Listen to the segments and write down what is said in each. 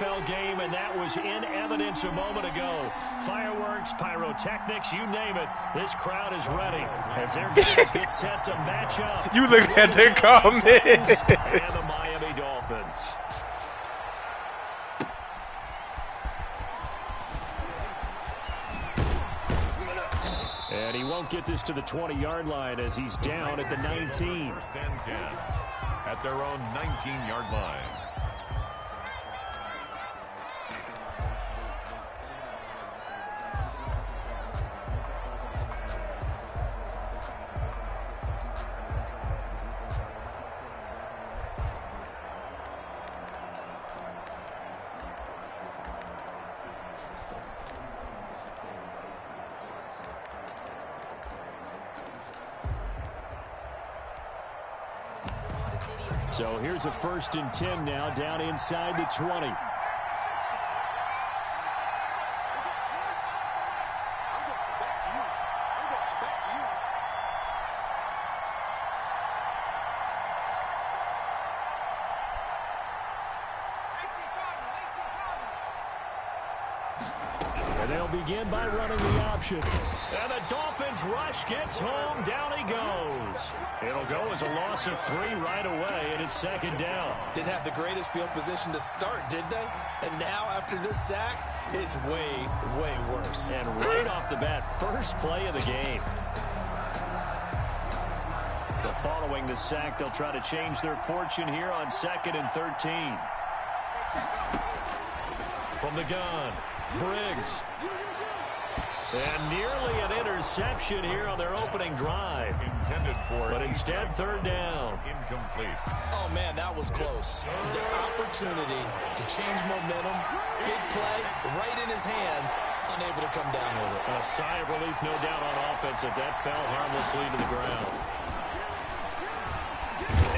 NFL game, and that was in evidence a moment ago. Fireworks, pyrotechnics, you name it. This crowd is ready as their guys get set to match up. You look at the comment. And the Miami Dolphins. And he won't get this to the 20-yard line as he's down at the 19. First and 10 at their own 19-yard line. So here's a 1st and 10 now, down inside the 20. And they'll begin by running the option. And the Dolphins rush gets home. Down he goes. It'll go as a loss of 3 right away, and it's 2nd down. Didn't have the greatest field position to start, did they? And now after this sack, it's way, way worse. And right off the bat, first play of the game. But following the sack, they'll try to change their fortune here on 2nd and 13. From the gun, Briggs. And nearly an interception here on their opening drive. Intended for, but instead 3rd down. Incomplete. Oh, man, that was close. The opportunity to change momentum, big play, right in his hands, unable to come down with it. A sigh of relief, no doubt, on offense if that fell harmlessly to the ground.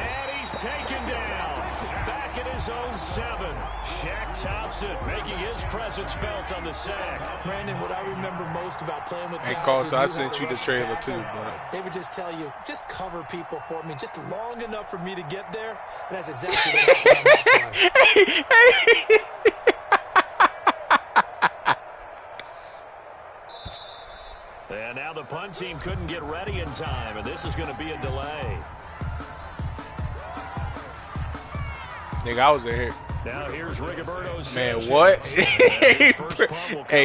And he's taken down. Back in his own 7. Shaq Thompson making his presence felt on the sack. Brandon, what I remember most about playing with guys, Carl, I sent you the trailer too, bro. They would just tell you, just cover people for me, just long enough for me to get there. And that's exactly what happened on that play. And now the punt team couldn't get ready in time, and this is going to be a delay. Nigga, I was in here. Now here's Rigoberto's man, what? Hey,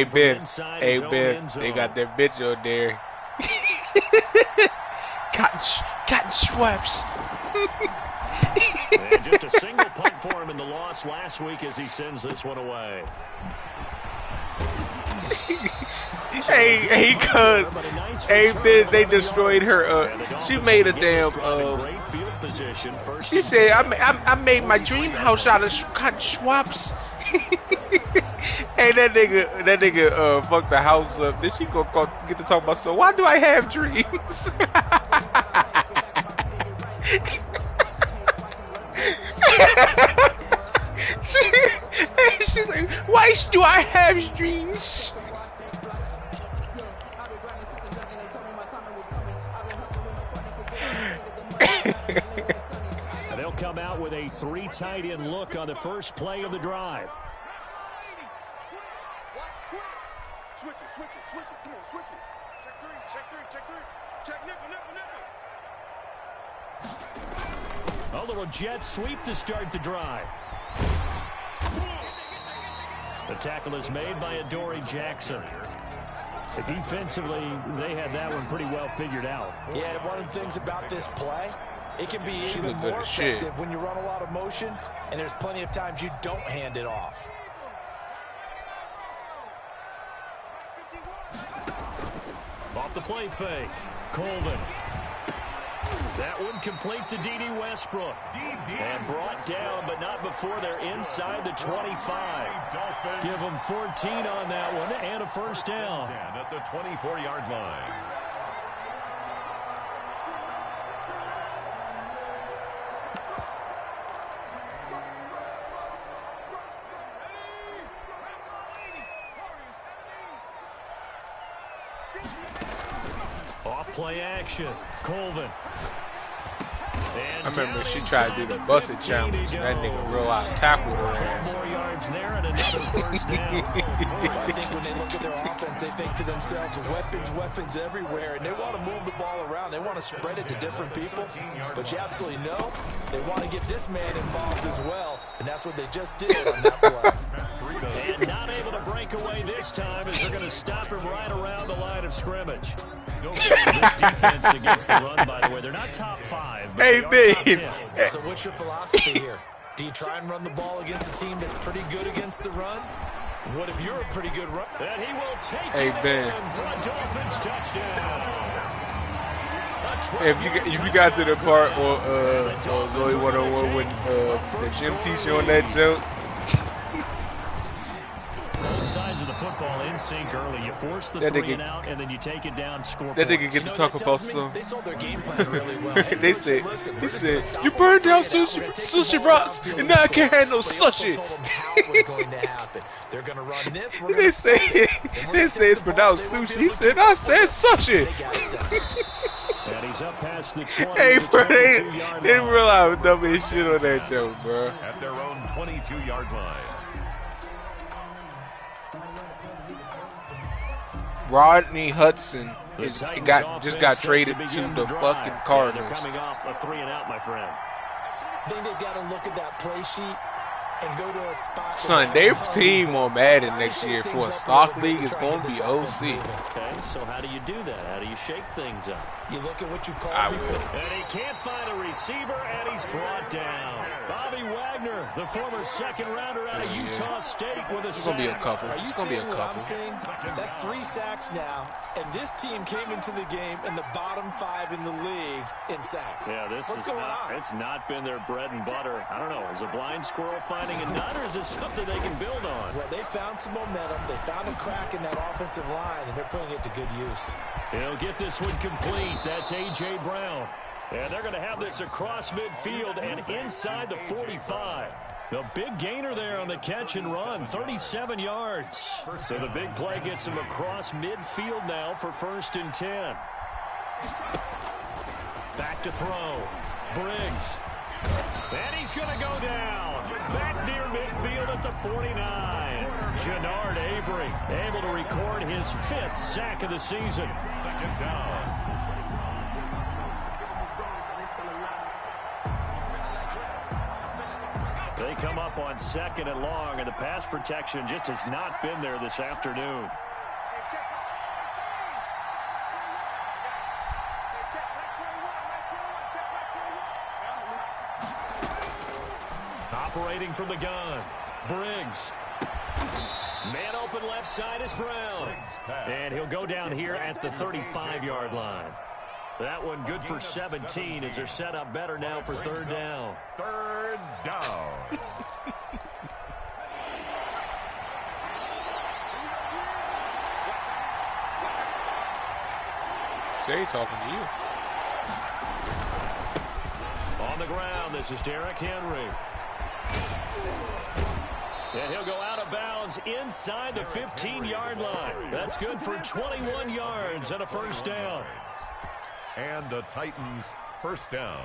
Ben. Hey, Ben. They got their bitch on there. Cotton swabs. And just a single punt for him in the loss last week as he sends this one away. Hey, cuz. Hey, Ben, they destroyed her. She made a damn. She said, I made my dream house out of cotton swabs. Hey, that nigga fucked the house up. Then she get to talk about, so why do I have dreams? She's like, why do I have dreams? They'll come out with a 3 tight end look on the first play of the drive. Switch it. Come on, switch it. Check 3. Check nickel. A little jet sweep to start the drive. The tackle is made by Adoree Jackson. Defensively, they had that one pretty well figured out. Yeah, and one of the things about this play, it can be even more effective when you run a lot of motion, and there's plenty of times you don't hand it off. Off the play fake, Colvin. That one complete to D.D. Westbrook. And brought down, but not before they're inside the 25. Give them 14 on that one and a first down. At the 24-yard line. Off play action, Colvin. I remember she tried to do the busted challenge. That nigga real out tackled her ass. More yards there and another first down. I think when they look at their offense, they think to themselves, weapons everywhere, and they want to move the ball around. They want to spread it to different people, but you absolutely know they want to get this man involved as well, and that's what they just did on that play. And not able to break away this time as they're going to stop him right around the line of scrimmage. This defense against the run, by the way, they're not top 5, but Hey, they are top babe. 10. So what's your philosophy here? Do you try and run the ball against a team that's pretty good against the run? What if you're a pretty good runner? And he will take Hey, it Ben. in for a Dolphins touchdown. If you got to the part on Zoe 101 when the gym teacher on that joke. Both sides of the football in sync early. You force the That 3 nigga- and out, and then you take it down, score That points. nigga get to talk about some. They saw their game plan really well. They said, he said, you burned down sushi rocks, and now I can't have no sushi. They're gonna run this. They say it's pronounced sushi. He said, I said sushi. And he's up past the 20. Hey, bro, they 22-yard didn't line. realize how dumb as shit on that joke, bro. At their own 22-yard line. Rodney Hudson The just Titans got offense traded set to begin the drive. fucking Yeah, Cardinals. they're coming off a 3 and out, my friend. I think they've got to look at that play sheet and go to a spot. Son, their team on Madden next year for a stock league is going to be OC. Okay, so how do you do that? How do you shake things up? You look at what you've called I before. will. And he can't find a receiver, and he's brought down. Bobby Wagner, the former second-rounder out of Utah State with a It's going to be a sack. couple. Are you It's going to be seeing a what I'm couple. seeing? That's 3 sacks now, and this team came into the game in the bottom 5 in the league in sacks. Yeah, this What's is going not, on? it's not been their bread and butter. I don't know, is a blind squirrel finding a nut, or is this something they can build on? Well, they found some momentum. They found a crack in that offensive line, and they're putting it to good use. He'll get this one complete. That's A.J. Brown. And they're going to have this across midfield and inside the 45. The big gainer there on the catch and run, 37 yards. So the big play gets him across midfield now for 1st and 10. Back to throw. Briggs. And he's going to go down. Back near midfield at the 49. Jannard Avery able to record his 5th sack of the season. 2nd down. They come up on 2nd and long, and the pass protection just has not been there this afternoon. Operating from the gun, Briggs. Man open left side is Brown. And he'll go down here at the 35-yard line. That one good for 17 as they're set up better now for 3rd down. 3rd down. Jay talking to you. On the ground, this is Derrick Henry. And he'll go out of bounds inside the 15-yard line. That's good for 21 yards and a 1st down. And the Titans 1st down.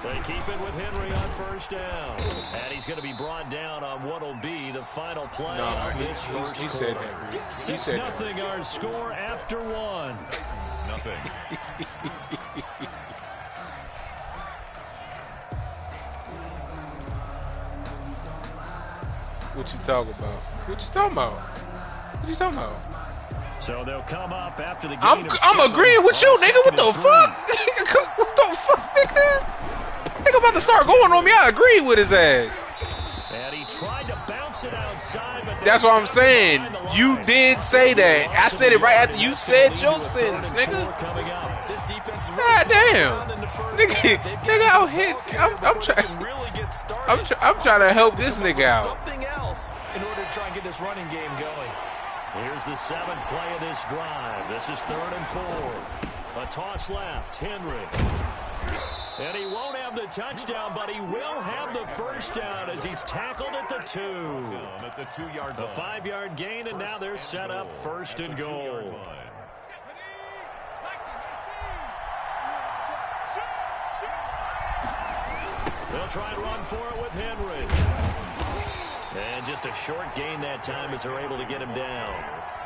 They keep it with Henry on 1st down. And he's going to be brought down on what will be the final play No, of this he first said quarter. that. He said that. 6-0 our score after 1. Nothing. What you talking about? What you talking about? What you talking about? So they'll come up after the game. I'm agreeing with you, nigga. What the fuck? What the fuck, nigga? Nigga about to start going on me. I agree with his ass. And he tried to bounce it outside, but That's what I'm saying. You did say that. I said it right after you said your sentence, nigga. This defense is God damn. Nigga, out here. I'm trying to help this nigga out. something else in order to try and get this running game going. Here's the 7th play of this drive. This is 3rd and 4. A toss left. Henry. And he won't have the touchdown, but he will have the first down as he's tackled at the 2. At the 2-yard line. A 5-yard gain, and now they're set up first and goal. They'll try and run for it with Henry. And just a short gain that time as they're able to get him down.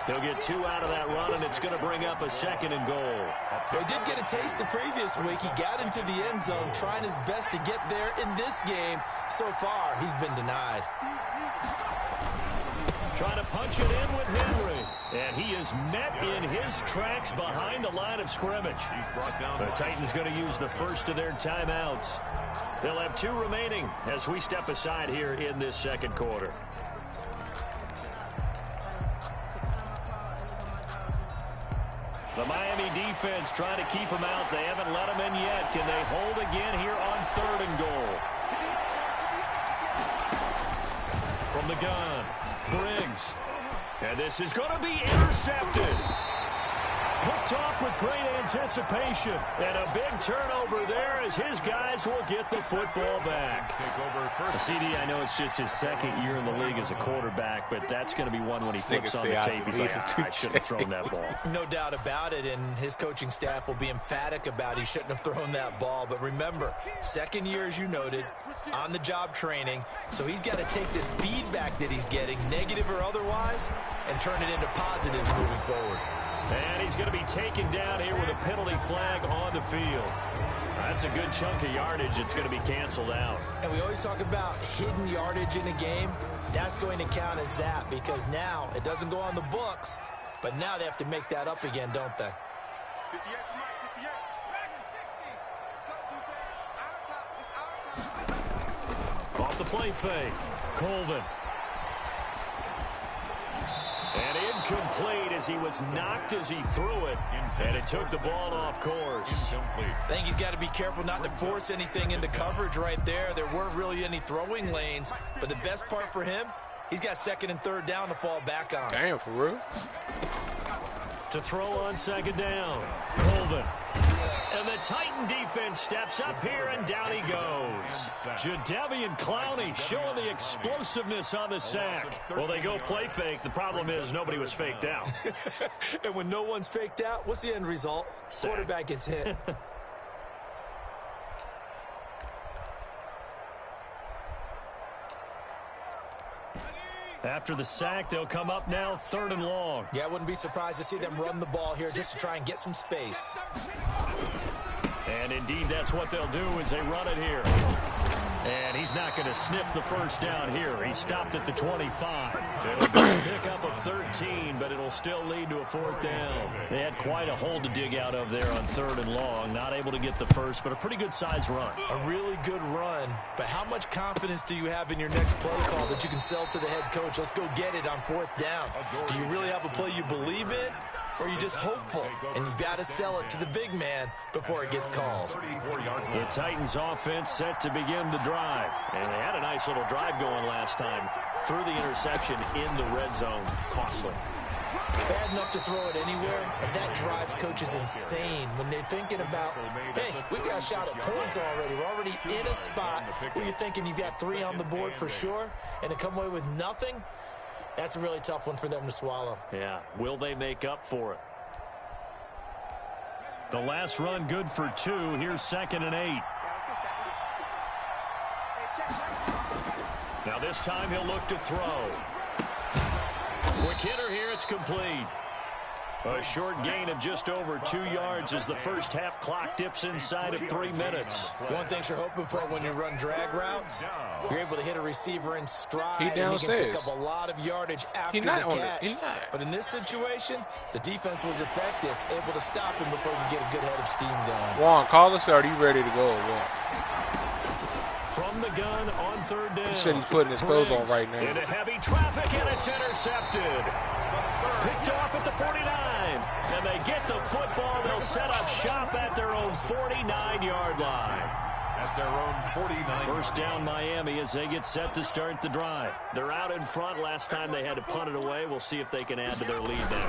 He'll get 2 out of that run, and it's going to bring up a 2nd and goal. Well, he did get a taste the previous week. He got into the end zone, trying his best to get there in this game. So far, he's been denied. Trying to punch it in with Henry. And he is met in his tracks behind the line of scrimmage. The Titans going to use the first of their timeouts. They'll have 2 remaining as we step aside here in this second quarter. The Miami defense trying to keep him out. They haven't let him in yet. Can they hold again here on 3rd and goal? From the gun, Briggs. And this is going to be intercepted. Picked off with great anticipation. And a big turnover there as his guys will get the football back. CD, I know it's just his 2nd year in the league as a quarterback, but that's going to be one when he flips on the tape. He's like, I should have thrown that ball. No doubt about it, and his coaching staff will be emphatic about he shouldn't have thrown that ball. But remember, 2nd year, as you noted, on-the-job training, so he's got to take this feedback that he's getting, negative or otherwise, and turn it into positives moving forward. And he's going to be taken down here with a penalty flag on the field. That's a good chunk of yardage. It's going to be canceled out. And we always talk about hidden yardage in a game. That's going to count as that because now it doesn't go on the books, but now they have to make that up again, don't they? 58 for Mike, 58. Let's go, defense. Our time. It's our time. Off the play fake. Colvin. And incomplete as he was knocked as he threw it. And it took the ball off course. I think he's got to be careful not to force anything into coverage right there. There weren't really any throwing lanes. But the best part for him, he's got 2nd and 3rd down to fall back on. Damn, for real. To throw on 2nd down. Colvin. And the Titan defense steps up here, and down he goes. Jadeveon Clowney showing the explosiveness on the sack. Well, they go play fake. The problem is nobody was faked out. And when no one's faked out, what's the end result? Sack. Quarterback gets hit. After the sack, they'll come up now 3rd and long. Yeah, I wouldn't be surprised to see them run the ball here just to try and get some space. And indeed, that's what they'll do is they run it here. And he's not going to sniff the first down here. He stopped at the 25. It'll be a pickup of 13, but it'll still lead to a 4th down. They had quite a hole to dig out of there on 3rd and long. Not able to get the first, but a pretty good size run. A really good run. But how much confidence do you have in your next play call that you can sell to the head coach? Let's go get it on 4th down. Do you really have a play you believe in? Or are you just hopeful? And you've got to sell it to the big man before it gets called. The Titans offense set to begin the drive. And they had a nice little drive going last time. Threw the interception in the red zone. Costly. Bad enough to throw it anywhere, but that drives coaches insane when they're thinking about, hey, we got a shot at points already. We're already in a spot where you're thinking you got 3 on the board for sure, and to come away with nothing, that's a really tough one for them to swallow. Yeah. Will they make up for it? The last run good for 2. Here's 2nd and 8. Now this time he'll look to throw. Quick hitter here. It's complete. A short gain of just over 2 yards as the first half clock dips inside of 3 minutes. One thing you're hoping for when you run drag routes, you're able to hit a receiver in stride. He and he can pick downstairs. up a lot of yardage after the catch. But in this situation, the defense was effective, able to stop him before he could get a good head of steam going. Juan, call us, or are you ready to go? What? From the gun on 3rd down. He said he's putting his clothes on right now. Into heavy traffic, and it's intercepted. Picked off at the 49. And they get the football. They'll set up shop at their own 49-yard line. at their own 49. First down Miami as they get set to start the drive. They're out in front. Last time they had to punt it away. We'll see if they can add to their lead now.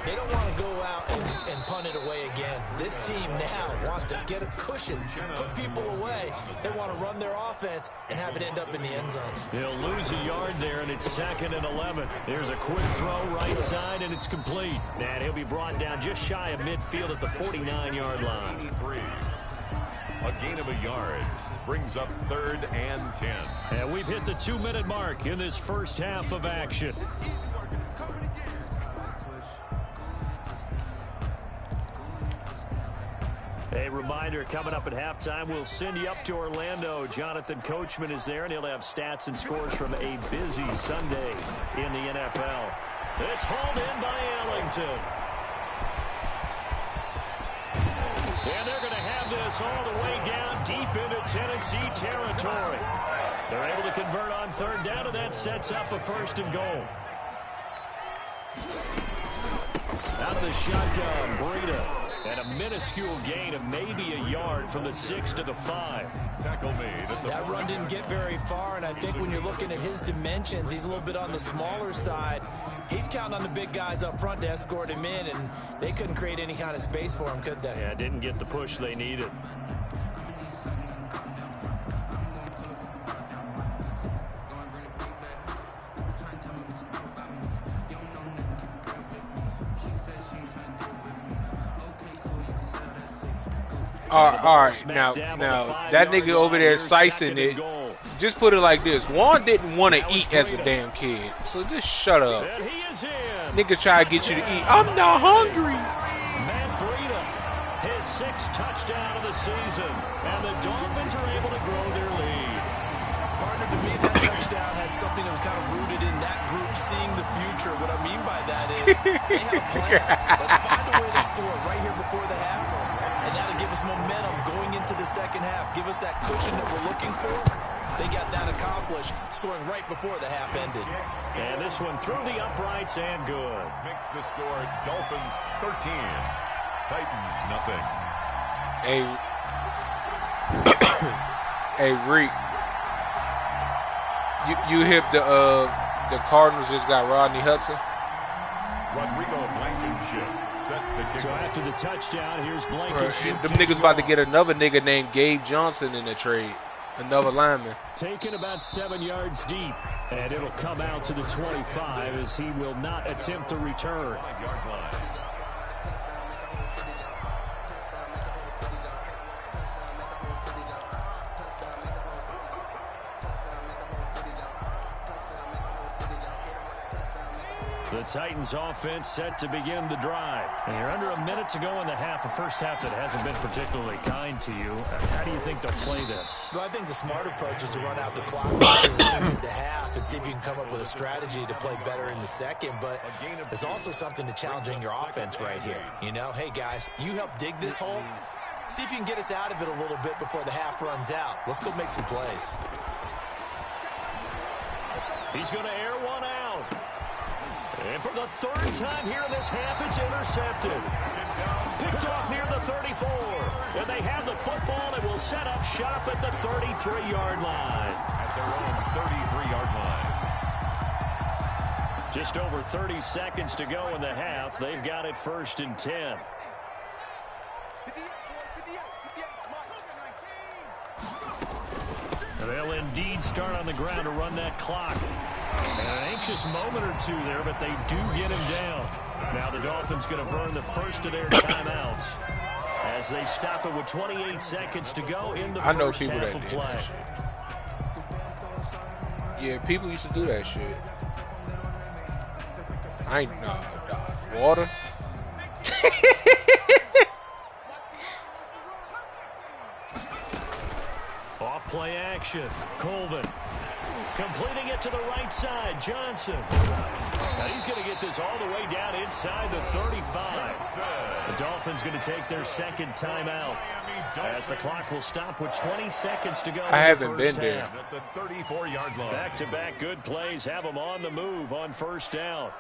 They don't want to go out and punt it away again. This team now wants to get a cushion, put people away. They want to run their offense and have it end up in the end zone. He'll lose a yard there, and it's 2nd and 11. There's a quick throw right side, and it's complete. And he'll be brought down just shy of midfield at the 49-yard line. A gain of a yard brings up 3rd and 10. And we've hit the 2-minute mark in this first half of action. A reminder, coming up at halftime, we'll send you up to Orlando. Jonathan Coachman is there, and he'll have stats and scores from a busy Sunday in the NFL. It's hauled in by Ellington. And they're going to have this all the way down deep into Tennessee territory. They're able to convert on 3rd down, and that sets up a 1st and goal. Out of the shotgun, Breida. And a minuscule gain of maybe a yard from the 6 to the 5. Tackle made. That run didn't get very far, and I think when you're looking at his dimensions, he's a little bit on the smaller side. He's counting on the big guys up front to escort him in, and they couldn't create any kind of space for him, could they? Yeah, didn't get the push they needed. All right. Now, that nigga over there sicing it. Just put it like this. Juan didn't want to eat as a damn kid. So just shut up. Nigga try to get you to eat. I'm not hungry. Matt Breida, his 6th touchdown of the season. And the Dolphins are able to grow their lead. Partner, to me, that touchdown had something that was kind of rooted in that group seeing the future. What I mean by that is they have a plan. Let's find a way to score right here before the half. And that'll give us momentum going into the second half. Give us that cushion that we're looking for. They got that accomplished, scoring right before the half ended. And this one through the uprights and good. Makes the score Dolphins 13. Titans nothing. Hey, Reek. You hip the Cardinals just got Rodney Hudson? Rodrigo Blankenship. So after the touchdown, here's Blankenship. Them niggas about to get another nigga named Gabe Johnson in the trade. Another lineman. Taken about 7 yards deep. And it'll come out to the 25 as he will not attempt to return. The Titans offense set to begin the drive. And you're under a minute to go in the half, a first half that hasn't been particularly kind to you. How do you think they'll play this? Well, I think the smart approach is to run out the clock into the half and see if you can come up with a strategy to play better in the second. But there's also something to challenging your offense right here. You know, hey, guys, you help dig this hole. See if you can get us out of it a little bit before the half runs out. Let's go make some plays. He's going to air one out. And for the 3rd time here in this half, it's intercepted. Picked off near the 34. And they have the football and will set up shop at the 33-yard line. At their own 33-yard line. Just over 30 seconds to go in the half. They've got it 1st and 10. They'll indeed start on the ground to run that clock. And an anxious moment or two there, but they do get him down. Now the Dolphins going to burn the first of their timeouts as they stop it with 28 seconds to go in the first half of play. Yeah, people used to do that shit. I ain't water. Off play action. Colvin completing it to the right side. Johnson. Now he's going to get this all the way down inside the 35. The Dolphins going to take their 2nd timeout as the clock will stop with 20 seconds to go. I haven't been there. At the 34-yard line. Back-to-back good plays have them on the move on 1st down.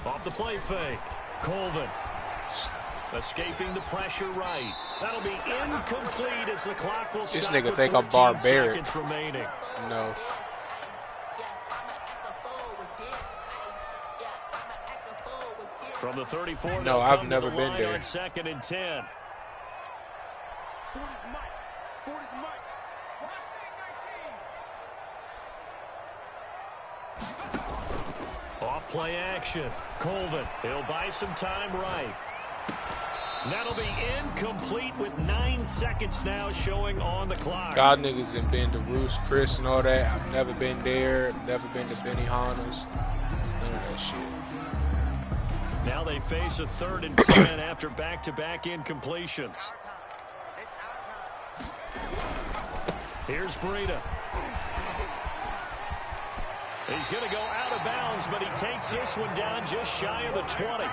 Off the play fake. Colvin. Escaping the pressure right. That'll be incomplete as the clock will stop. This nigga with think I'm 14 barbaric. seconds remaining. No. From the 34, no, I've never been there. On 2nd and 10. Off play action. Colvin. He'll buy some time right. That'll be incomplete with 9 seconds now showing on the clock. God niggas have been to Roos Chris and all that. I've never been there. Never been to Benihana's. None of that shit. Now they face a 3rd and 10 after back-to-back incompletions. Here's Breida. He's going to go out of bounds, but he takes this one down just shy of the 20.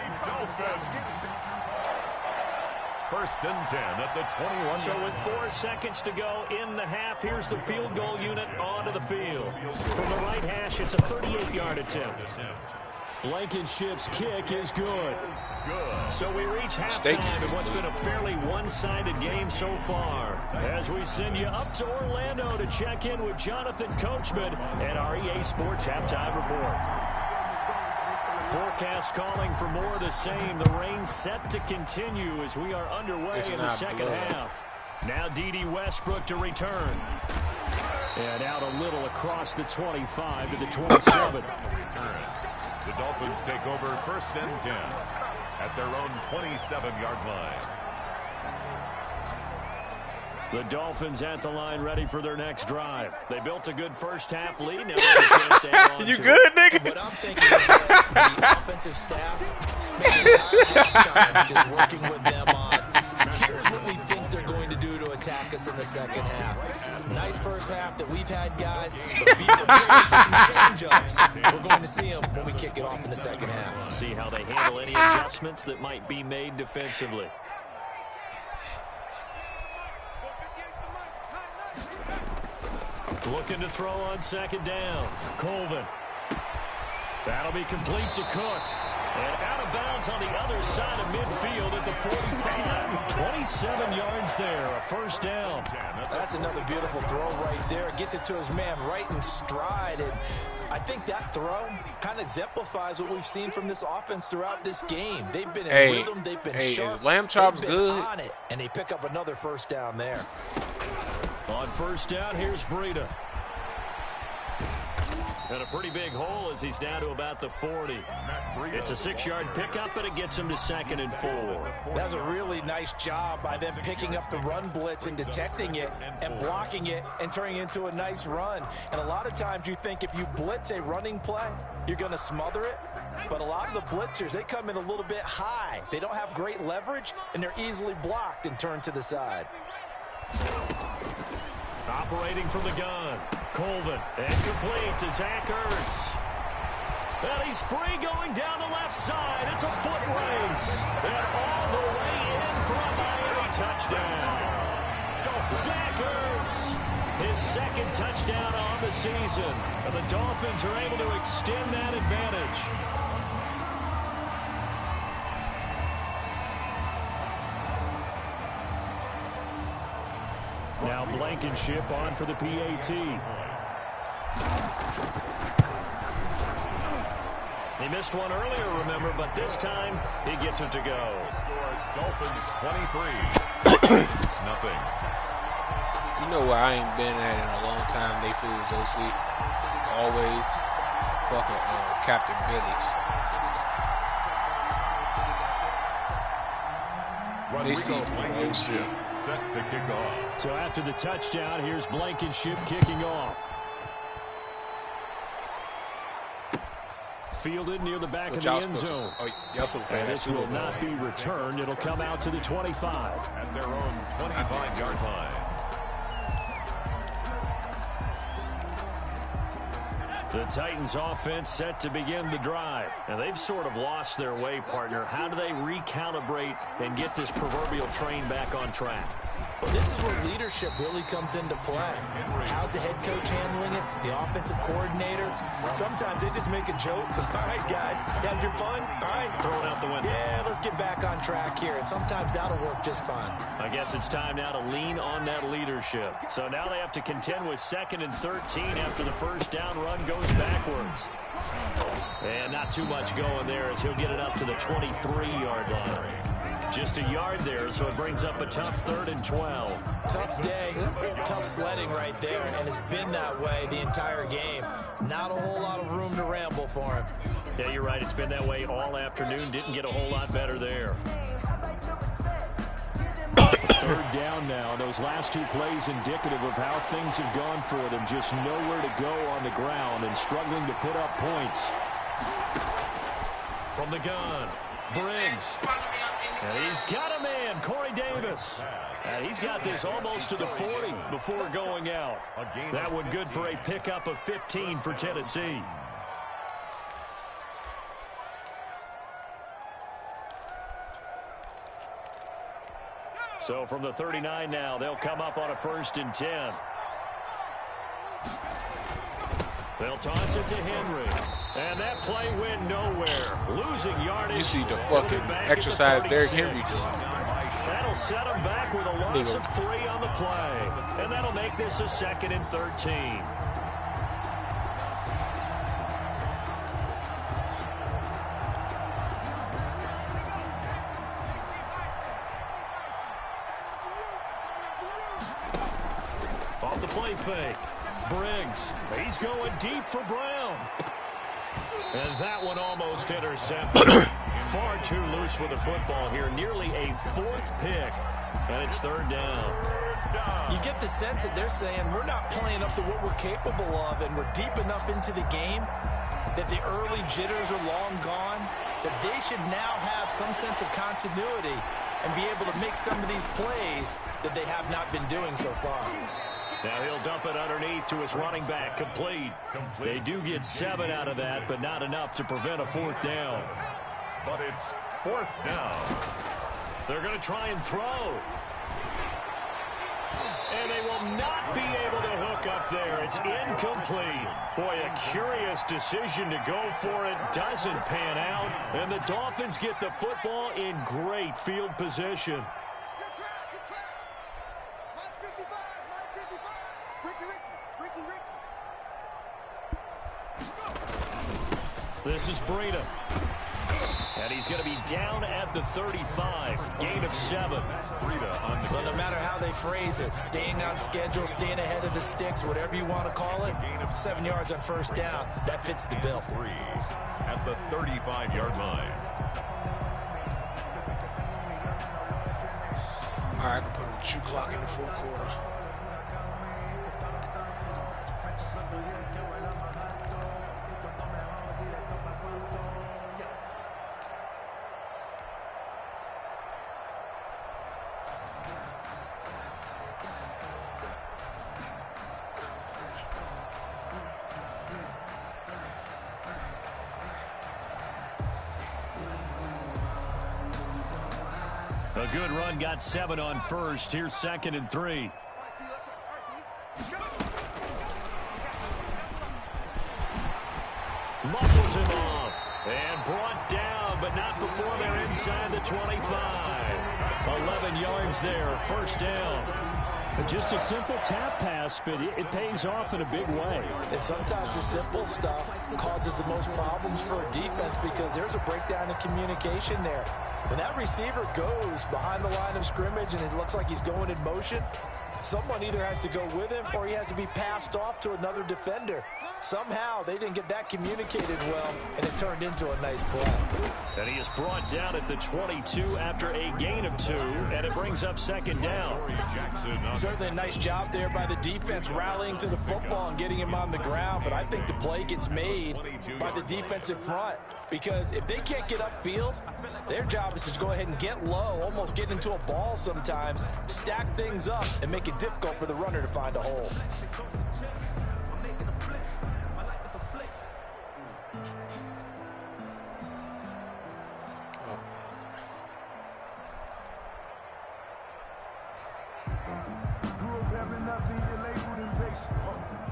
1st and 10 at the 21. So with 4 seconds to go in the half, here's the field goal unit onto the field. From the right hash, it's a 38-yard attempt. Blankenship's kick is good. So we reach halftime in what's been a fairly one-sided game so far. As we send you up to Orlando to check in with Jonathan Coachman at our EA Sports Halftime Report. Forecast calling for more of the same. The rain set to continue as we are underway in the second half. Now D.D. Westbrook to return. And out a little across the 25 to the 27. The Dolphins take over 1st and 10 at their own 27-yard line. The Dolphins at the line ready for their next drive. They built a good first half lead. Now they have a chance to add on you to good, it. nigga? What I'm thinking is that the offensive staff spent the entire halftime just working with them on here's what we think they're going to do to attack us in the second half. Nice first half that we've had, guys, but be prepared for some change-ups. We're going to see them when we kick it off in the second half. See how they handle any adjustments that might be made defensively. Looking to throw on 2nd down. Colvin. That'll be complete to Cook. And out of bounds on the other side of midfield at the 45. 27 yards there, a 1st down. That's another beautiful throw right there. Gets it to his man right in stride. And I think that throw kind of exemplifies what we've seen from this offense throughout this game. They've been in rhythm. They've been sharp. Lamb chop's good. On it, and they pick up another 1st down there. On 1st down, here's Breida. And a pretty big hole as he's down to about the 40. It's a 6-yard pickup, but it gets him to 2nd and 4. That's a really nice job by them picking up the run blitz and detecting it and blocking it and turning it into a nice run. And a lot of times you think if you blitz a running play, you're going to smother it. But a lot of the blitzers, they come in a little bit high. They don't have great leverage, and they're easily blocked and turned to the side. Operating from the gun. Colvin. And complete to Zach Ertz. And he's free going down the left side. It's a foot race. And all the way in for a Miami touchdown. Zach Ertz. His 2nd touchdown on the season. And the Dolphins are able to extend that advantage. Now Blankenship on for the PAT. He missed one earlier, remember, but this time he gets it to go. Dolphins 23. Nothing. You know where I ain't been at in a long time, they fools OC. Always fucking Captain Billy's. They see OC. Set to kick off. So after the touchdown, here's Blankenship kicking off. Fielded near the back of the end zone. And this will not be returned. It'll come out to the 25. At their own 25-yard line. The Titans offense set to begin the drive. And they've sort of lost their way, partner. How do they recalibrate and get this proverbial train back on track? Well, this is where leadership really comes into play. How's the head coach handling it? The offensive coordinator? Sometimes they just make a joke. All right, guys, had your fun? All right. Throw it out the window. Yeah, let's get back on track here. And sometimes that'll work just fine. I guess it's time now to lean on that leadership. So now they have to contend with 2nd and 13 after the first down run goes backwards. And not too much going there as he'll get it up to the 23-yard line. Just a yard there, so it brings up a tough 3rd and 12. Tough day, tough sledding right there, and it's been that way the entire game. Not a whole lot of room to ramble for him. Yeah, you're right. It's been that way all afternoon. Didn't get a whole lot better there. 3rd down now. Those last 2 plays indicative of how things have gone for them. Just nowhere to go on the ground and struggling to put up points. From the gun, Briggs. And he's got a man, Corey Davis. And he's got this almost to the 40 before going out. That one good for a pickup of 15 for Tennessee. So from the 39 now, they'll come up on a 1st and 10. They'll toss it to Henry. And that play went nowhere. Losing yardage. You see the fucking exercise Derrick Henry doing. That'll set him back with a loss of 3 on the play. And that'll make this a 2nd and 13. Off the play fake. Briggs. He's going deep for Brown. And that one almost intercepted. Far too loose with the football here. Nearly a 4th pick. And it's 3rd down. You get the sense that they're saying we're not playing up to what we're capable of, and we're deep enough into the game that the early jitters are long gone, that they should now have some sense of continuity and be able to make some of these plays that they have not been doing so far. Now he'll dump it underneath to his running back. Complete. They do get 7 out of that, but not enough to prevent a 4th down. But it's 4th down. They're going to try and throw. And they will not be able to hook up there. It's incomplete. Boy, a curious decision to go for it. Doesn't pan out. And the Dolphins get the football in great field position. This is Breida. And he's going to be down at the 35. Gain of 7. Well, no matter how they phrase it, staying on schedule, staying ahead of the sticks, whatever you want to call it, 7 yards on 1st down. That fits the bill. 3 at the 35-yard line. All right, I can put a shoe clock in the 4th quarter. A good run, got 7 on 1st. Here's 2nd and 3. Muscles him off. And brought down, but not before they're inside the 25. 11 yards there, 1st down. Just a simple tap pass, but it pays off in a big way. And sometimes the simple stuff causes the most problems for a defense because there's a breakdown in communication there. When that receiver goes behind the line of scrimmage and it looks like he's going in motion, someone either has to go with him or he has to be passed off to another defender. Somehow they didn't get that communicated well, and it turned into a nice play. And he is brought down at the 22 after a gain of 2, and it brings up 2nd down. Certainly a nice job there by the defense rallying to the football and getting him on the ground, but I think the play gets made by the defensive front because if they can't get upfield, their job is to go ahead and get low, almost get into a ball sometimes, stack things up, and make it difficult for the runner to find a hole.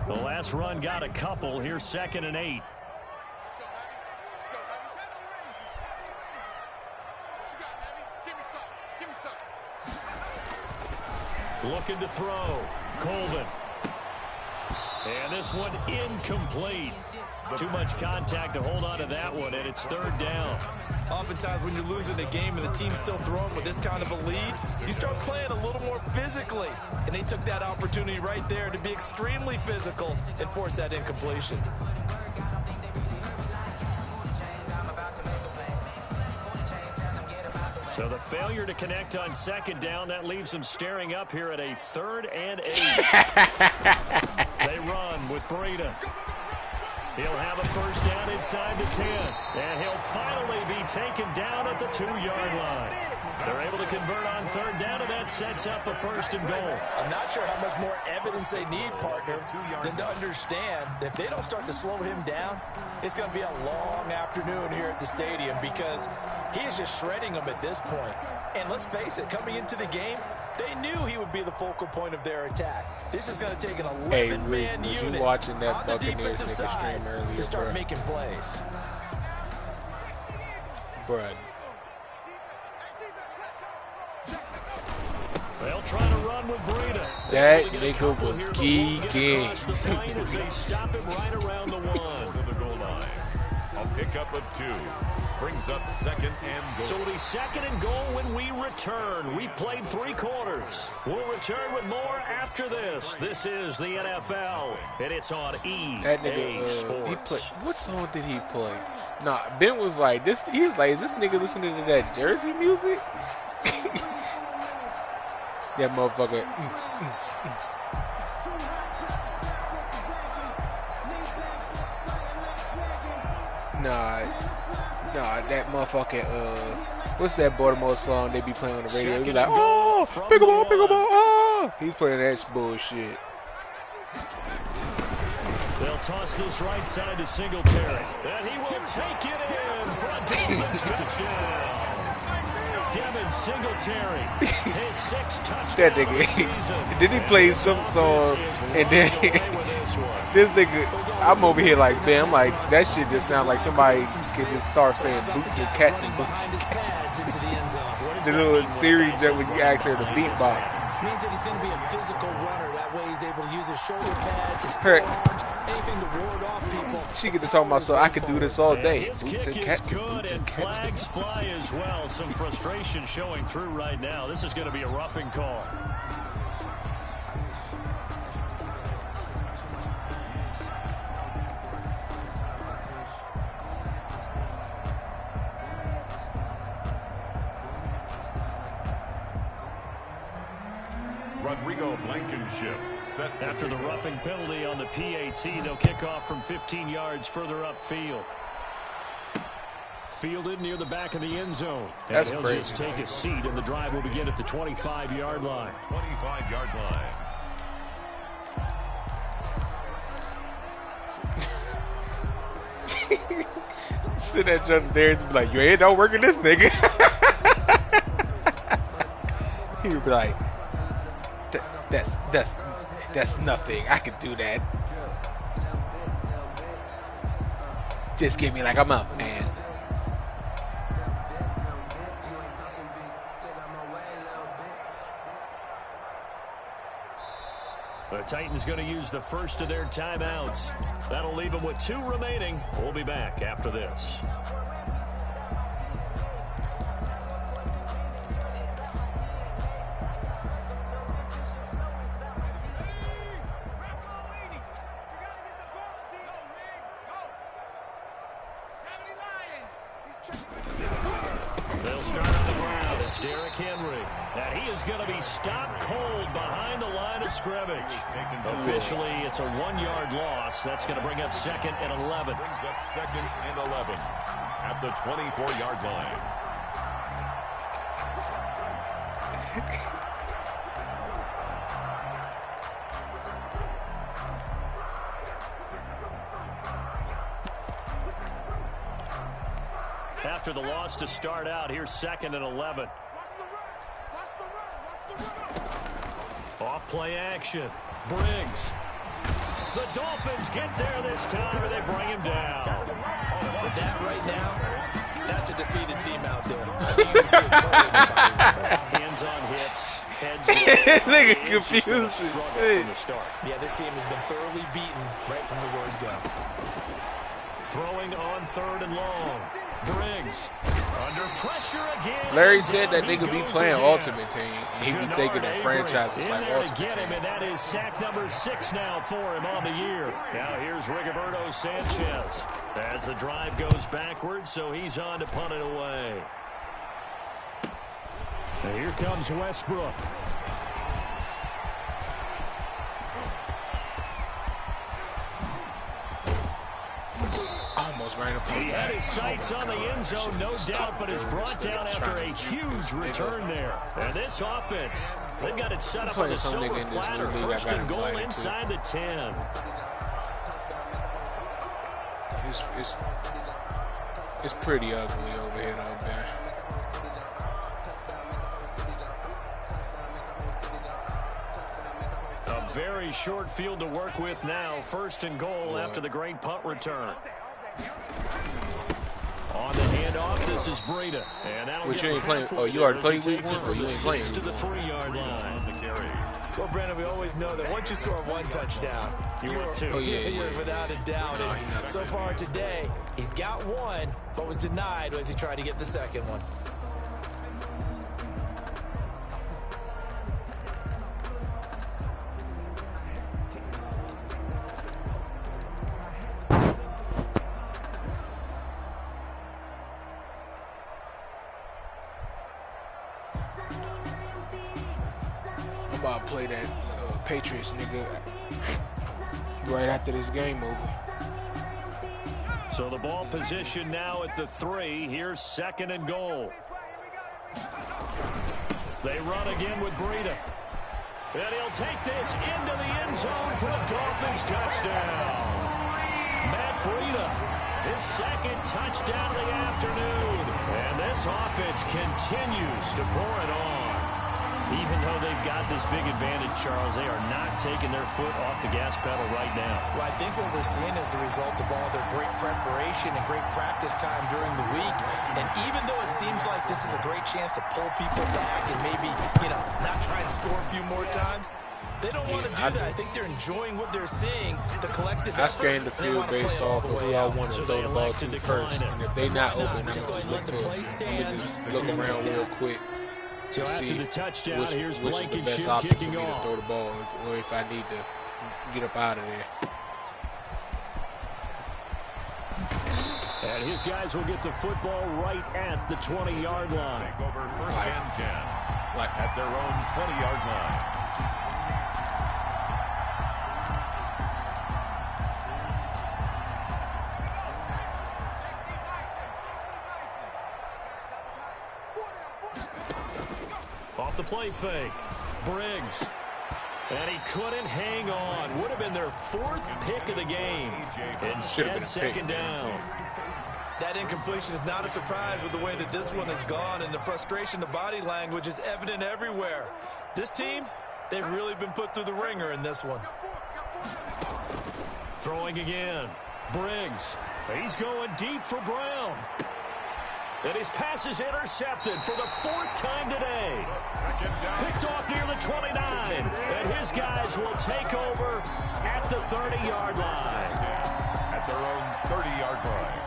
The last run got a couple. Here's 2nd and 8. Looking to throw. Colvin. And this one incomplete. Too much contact to hold on to that one, and it's 3rd down. Oftentimes when you're losing a game and the team's still throwing with this kind of a lead, you start playing a little more physically. And they took that opportunity right there to be extremely physical and force that incompletion. So the failure to connect on 2nd down, that leaves them staring up here at a 3rd and 8. They run with Breida. He'll have a 1st down inside the 10. And he'll finally be taken down at the 2-yard line. They're able to convert on 3rd down, and that sets up a 1st and goal. I'm not sure how much more evidence they need, partner, than to understand that if they don't start to slow him down, it's going to be a long afternoon here at the stadium because he is just shredding them at this point. And let's face it, coming into the game, they knew he would be the focal point of their attack. This is going to take an 11-man unit you watching that on the Buccaneers defensive side earlier, to start making plays. Bruh. They'll try to run with Breida. That nigga was geeking. As they stop him right around the 1. To the goal line. A pickup of 2. Brings up 2nd and goal. So it'll be 2nd and goal when we return. We've played 3 quarters. We'll return with more after this. This is the NFL, and it's on EA That nigga, Sports. he played. What song did he play? Nah, Ben was like this. He was like, "Is this nigga listening to that Jersey music?" That motherfucker. Nah, that motherfucking what's that Baltimore song they be playing on the radio? He be like, "Oh, pick 'em up, oh!" He's playing that bullshit. They'll toss this right side to Singletary, and he will take it in for a Dolphins touchdown. Devin Singletary, his 6th touchdown That nigga. Did he play some song and then this nigga? I'm over here like, man, I'm like, that shit just sound like somebody could just start saying boots and cats and boots and cats. The little series that would ask her to beatbox. Means that he's going to be a physical runner. That way he's able to use his shoulder pads, his forearms, anything to ward off people. She get to talking about, so I could do this all day. His Boots and kick cats is and good, boots and and cats. flags fly as well. Some frustration showing through right now. This is going to be a roughing call. Rodrigo Blankenship set After the roughing penalty on the PAT, they'll kick off from 15 yards further upfield. Fielded near the back of the end zone. And That's he'll crazy. just take a seat, and the drive will begin at the 25-yard line. 25-yard line. Sit at Jonathan Darius and be like, "Your head don't work in this nigga." He would be like, that's nothing. I could do that. Just give me like a month, man. The Titans going to use the first of their timeouts. That'll leave them with 2 remaining. We'll be back after this. They'll start on the ground. It's Derrick Henry. And he is going to be stopped cold behind the line of scrimmage. Officially, it's a 1-yard loss. That's going to bring up 2nd and 11. Brings up 2nd and 11 at the 24-yard line. After the loss to start out, here's 2nd and 11. Off play action. Briggs. The Dolphins get there this time, and they bring him down. With that right now, that's a defeated team out there. I think you can see it totally in the body. Hands on hips. Heads Nigga confused as shit. Yeah, this team has been thoroughly beaten right from the word go. Throwing on 3rd and long. Briggs under pressure again. Larry said that nigga be playing Ultimate Team. He be thinking of franchises like Ultimate Team. And that is sack number 6 now for him on the year. Now here's Rigoberto Sanchez as the drive goes backwards, so he's on to punt it away. And here comes Westbrook. Almost ran up on He had his sights on the end zone, no doubt, but is brought down after a huge return there. And this offense, they've got it set up on the silver platter. 1st and goal inside the 10. It's pretty ugly over here, though, man. A very short field to work with now. 1st and goal after the great punt return. On the handoff, this is Breida. And that'll you ain't playing? Oh, you already played week 1, or you ain't playing? To the 3-yard line. Well, Brandon, we always know that once you score 1 touchdown, you're 2. Oh, yeah. without a doubt. No, and so far today, he's got 1, but was denied as he tried to get the 2nd one. I'm about to play that Patriots nigga right after this game over. So the ball position now at the 3. Here's 2nd and goal. They run again with Breida. And he'll take this into the end zone for a Dolphins touchdown. Matt Breida, his 2nd touchdown of the afternoon. And this offense continues to pour it on. Even though they've got this big advantage, Charles, they are not taking their foot off the gas pedal right now. Well, I think what we're seeing is the result of all their great preparation and great practice time during the week. And even though it seems like this is a great chance to pull people back and maybe, not try and score a few more times, they don't want to do that. I think they're enjoying what they're seing, the collective I effort. scanned the field based off of who I want to throw the ball to first. And if they not open, I'm just going to look around real quick. So after the touchdown, here's Blankenship kicking kicking off. To throw the ball, or if I need to get up out of there. And his guys will get the football right at the 20-yard line. Take over 1st and 10 at their own 20-yard line. Off the play fake. Briggs. And he couldn't hang on. Would have been their 4th pick of the game. Instead, 2nd down. That incompletion is not a surprise with the way that this one has gone, and the frustration, the body language is evident everywhere. This team, they've really been put through the ringer in this one. Throwing again. Briggs. He's going deep for Brown. And his pass is intercepted for the 4th time today. Picked off near the 29. And his guys will take over at the 30-yard line. At their own 30-yard line.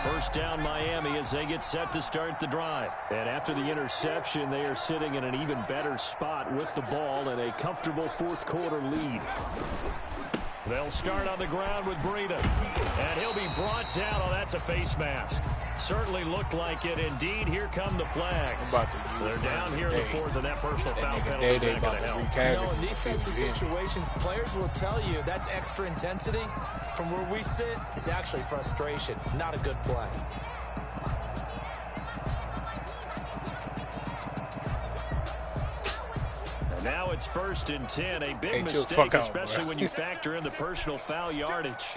1st down Miami as they get set to start the drive. And after the interception, they are sitting in an even better spot with the ball and a comfortable 4th quarter lead. They'll start on the ground with Breida. And he'll be brought down. Oh, that's a face mask. Certainly looked like it. Indeed, here come the flags. They're down here in the 4th, and that personal foul penalty is not going to help. No, in these types of situations, players will tell you that's extra intensity. From where we sit, it's actually frustration, not a good play. And now it's 1st and 10. A big mistake, especially when you factor in the personal foul yardage.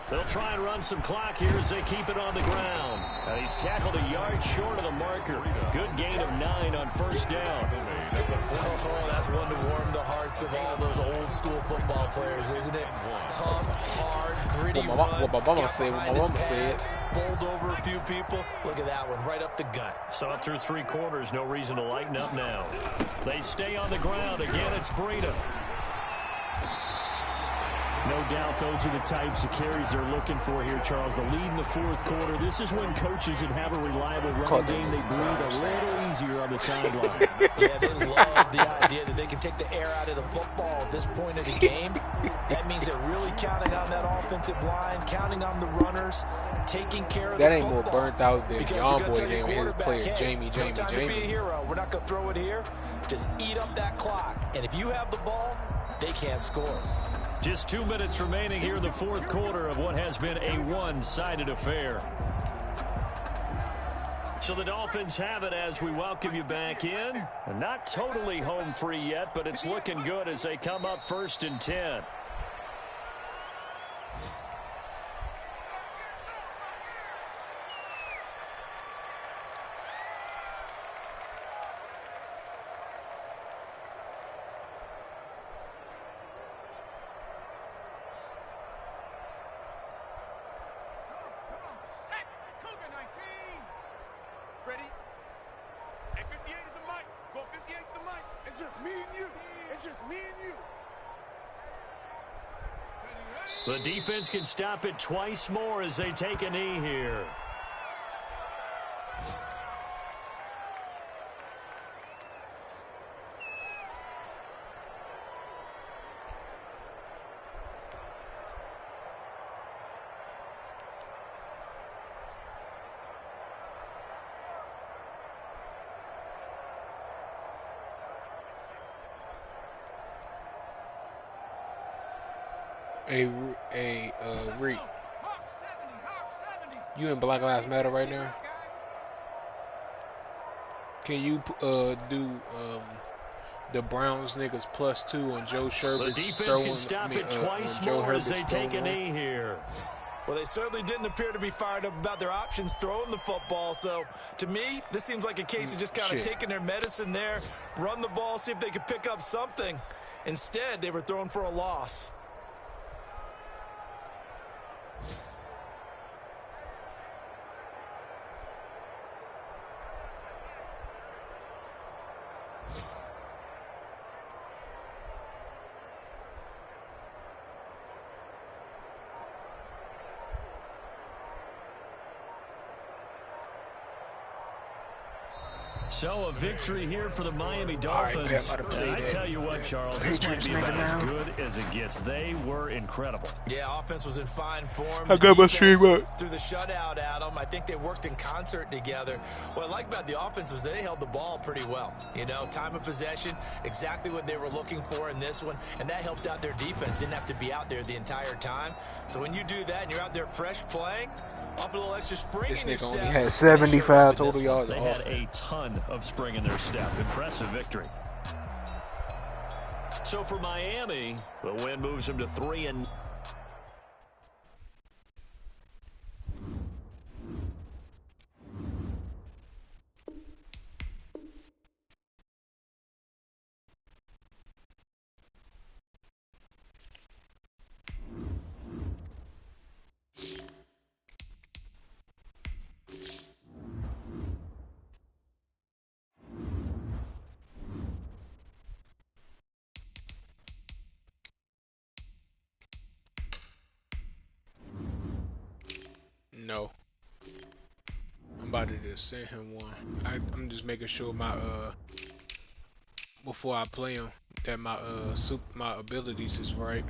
They'll try and run some clock here as they keep it on the ground. And he's tackled a yard short of the marker. Good gain of 9 on first down. Oh, that's one to warm the hearts of all those old school football players, isn't it? Tough, hard, gritty run. Got behind his pads, bowled over a few people. Look at that one, right up the gut. So up through 3 quarters, no reason to lighten up now. They stay on the ground. Again, it's Breida. No doubt those are the types of carries they're looking for here, Charles. The lead in the 4th quarter. This is when coaches that have a reliable running game, they breathe a little easier on the sideline. Yeah, they love the idea that they can take the air out of the football at this point of the game. That means they're really counting on that offensive line, counting on the runners, taking care of the football. That ain't more burnt out than Young Boy name his player, hey, Jamie. No time to be a hero. We're not going to throw it here. Just eat up that clock. And if you have the ball, they can't score. Just 2 minutes remaining here in the 4th quarter of what has been a one-sided affair. So the Dolphins have it as we welcome you back in. Not totally home free yet, but it's looking good as they come up 1st and 10. The defense can stop it twice more as they take a knee here. Reed, you in Black Lives Matter right now? Can you do the Browns niggas +2 on Joe Sherbert's The defense can stop it twice more as they take a knee here. Well, they certainly didn't appear to be fired up about their options throwing the football. So, to me, this seems like a case of just kind of taking their medicine there, run the ball, see if they could pick up something. Instead, they were throwing for a loss. So a victory here for the Miami Dolphins. And I tell you what, Charles, this might be about as good as it gets. They were incredible. Yeah, offense was in fine form. I got my stream up. Through the shutout, Adam, I think they worked in concert together. What I like about the offense was they held the ball pretty well. You know, time of possession, exactly what they were looking for in this one, and that helped out their defense. Didn't have to be out there the entire time. So when you do that and you're out there fresh playing, up a little extra spring in your step. This nigga only had 75 total yards. They had a ton of spring in their step. Impressive victory. So for Miami, the win moves them to 3-. No. I'm about to just send him one. I'm just making sure my before I play him that my my abilities is right.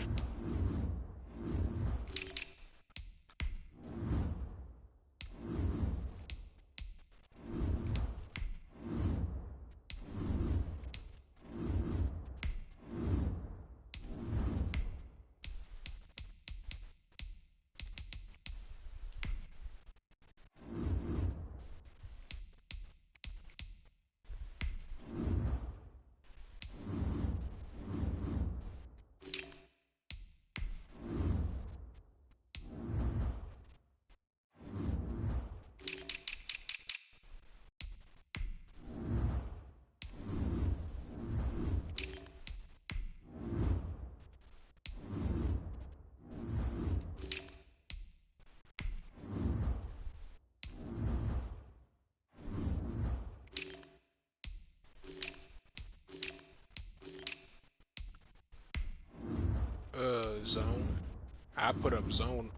I put up zone.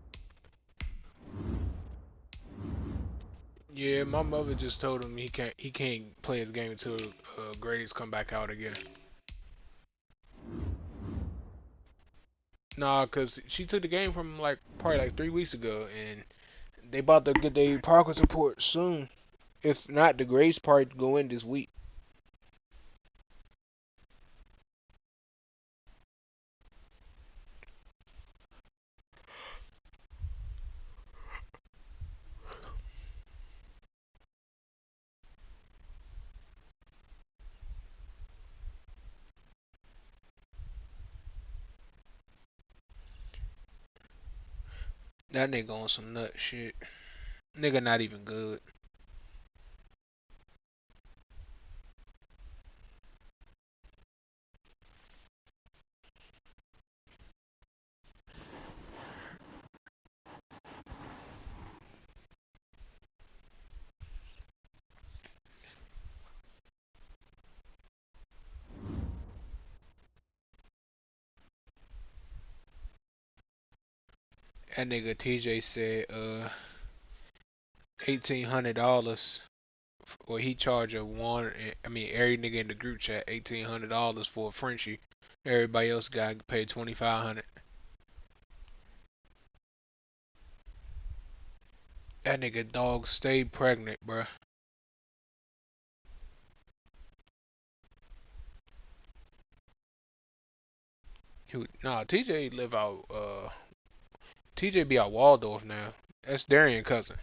Yeah, my mother just told him he can't play his game until grades come back out again. Nah, cause she took the game from like probably like 3 weeks ago, and they about to get their progress report soon. If not, the grades part go in this week. That nigga on some nut shit. Nigga not even good. That nigga TJ said $1,800. Well, he charge a one. I mean, every nigga in the group chat $1,800 for a Frenchie. Everybody else got to pay $2,500. That nigga dog stayed pregnant, bruh. Nah, TJ live out. TJ be out Waldorf now. That's Darian cousin.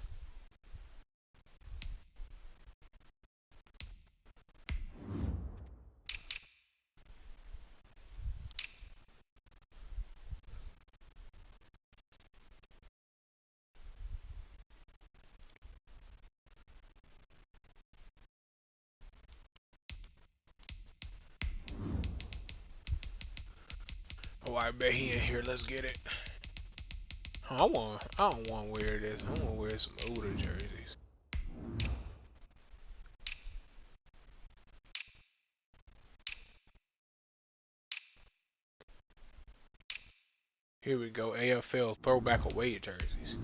Oh, I bet he in here. Let's get it. I don't want to wear this. I want to wear some older jerseys. Here we go. AFL throwback away jerseys.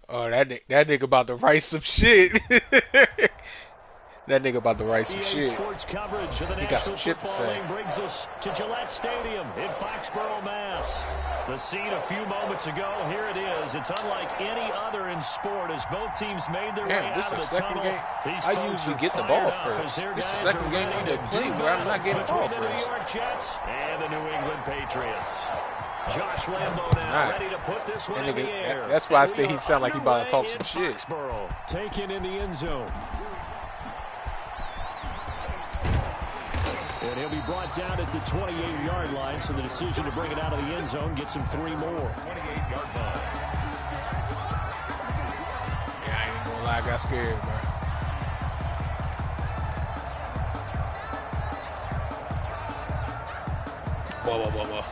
Oh, that nigga about to write some shit. That nigga about to write some shit. Sports coverage of the He got some shit to say. brings us to Gillette Stadium in Foxborough, Mass. The scene a few moments ago. Here it is. It's unlike any other in sport as both teams made their way out of the tunnel. Game. I usually get the ball first. This is the second game they play where I'm not getting the ball first. The New York Jets and the New England Patriots. Josh Lambo now ready to put this one in the air. That's why I say he sound like he about to talk some shit. Taken in the end zone. And he'll be brought down at the 28-yard line, so the decision to bring it out of the end zone gets him 3 more. 28-yard line. Yeah, I ain't gonna lie, I got scared, bro. Whoa.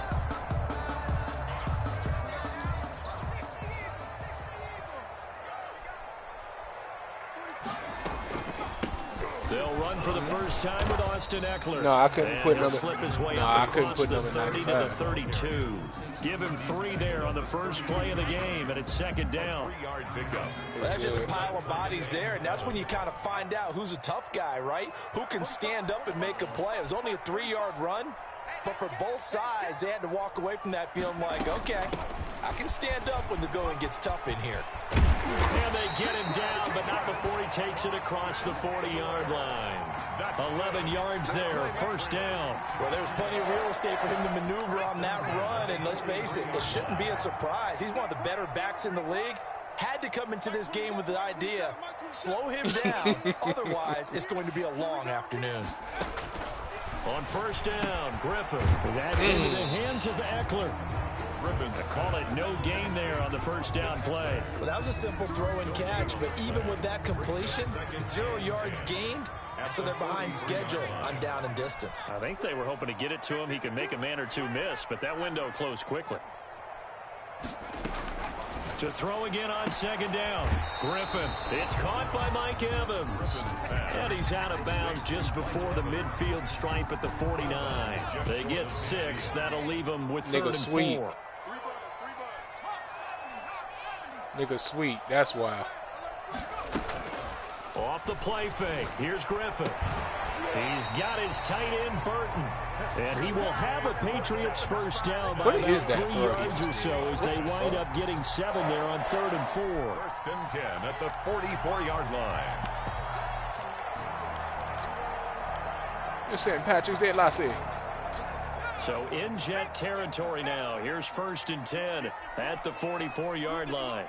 They'll run for the first time with Austin Eckler. No, I couldn't put number. Slip his way I couldn't put the number 30 to 95. the 32. Give him 3 there on the first play of the game, and it's second down. 3-yard pickup. Well, that's just a pile of bodies there, and that's when you kind of find out who's a tough guy, right? Who can stand up and make a play. It was only a 3-yard run, but for both sides, they had to walk away from that feeling like, okay, I can stand up when the going gets tough in here. And they get him down, but not before he takes it across the 40-yard line. 11 yards there, first down. Well, there's plenty of real estate for him to maneuver on that run, and let's face it, it shouldn't be a surprise. He's one of the better backs in the league. Had to come into this game with the idea, slow him down, otherwise it's going to be a long afternoon. On first down, Griffin. That's into the hands of Eckler. They call it no gain there on the first down play. Well, that was a simple throw and catch, but even with that completion, 0 yards gained, so they're behind schedule on down and distance. I think they were hoping to get it to him. He could make a man or two miss, but that window closed quickly. To throw again on second down. Griffin. It's caught by Mike Evans. And he's out of bounds just before the midfield stripe at the 49. They get 6. That'll leave them with 3rd and 4. Nigga sweet. That's why. Off the play fake. Here's Griffin. He's got his tight end, Burton. And he will have a Patriots first down by about 3 yards or so as they wind up getting 7 there on 3rd and 4. 1st and 10 at the 44-yard line. You're St. Patrick's Day, Lassie. So in Jet territory now. Here's 1st and 10 at the 44-yard line.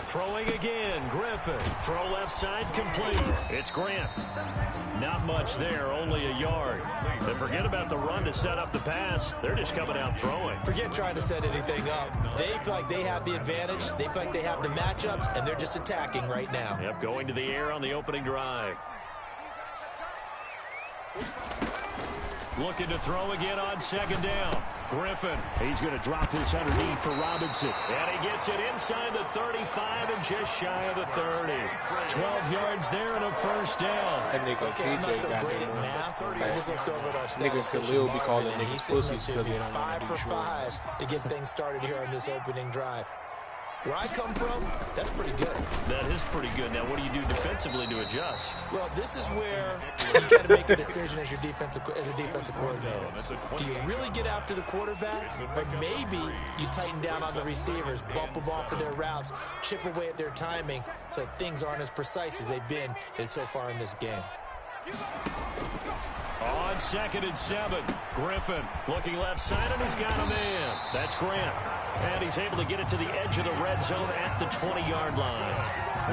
Throwing again, Griffin. Throw left side complete. It's Grant. Not much there, only a yard. But forget about the run to set up the pass. They're just coming out throwing. Forget trying to set anything up. They feel like they have the advantage. They feel like they have the matchups, and they're just attacking right now. Yep, going to the air on the opening drive. Looking to throw again on second down. Griffin. He's going to drop this underneath for Robinson. And he gets it inside the 35 and just shy of the 30. 12 yards there and a first down. That nigga Okay, I'm not so TJ got great him. at math. I just looked over at our Niggas stats. Khalil be calling niggas pussies to because me they don't want 5 to for do 5 chores. to get things started here on this opening drive. Where I come from, that's pretty good. That is pretty good. Now, what do you do defensively to adjust? Well, this is where you got to make a decision as a defensive coordinator. Do you really get after the quarterback, or maybe you tighten down on the receivers, bump them off of their routes, chip away at their timing, so things aren't as precise as they've been so far in this game. On 2nd and 7, Griffin looking left side, and he's got a man. That's Grant. And he's able to get it to the edge of the red zone at the 20-yard line.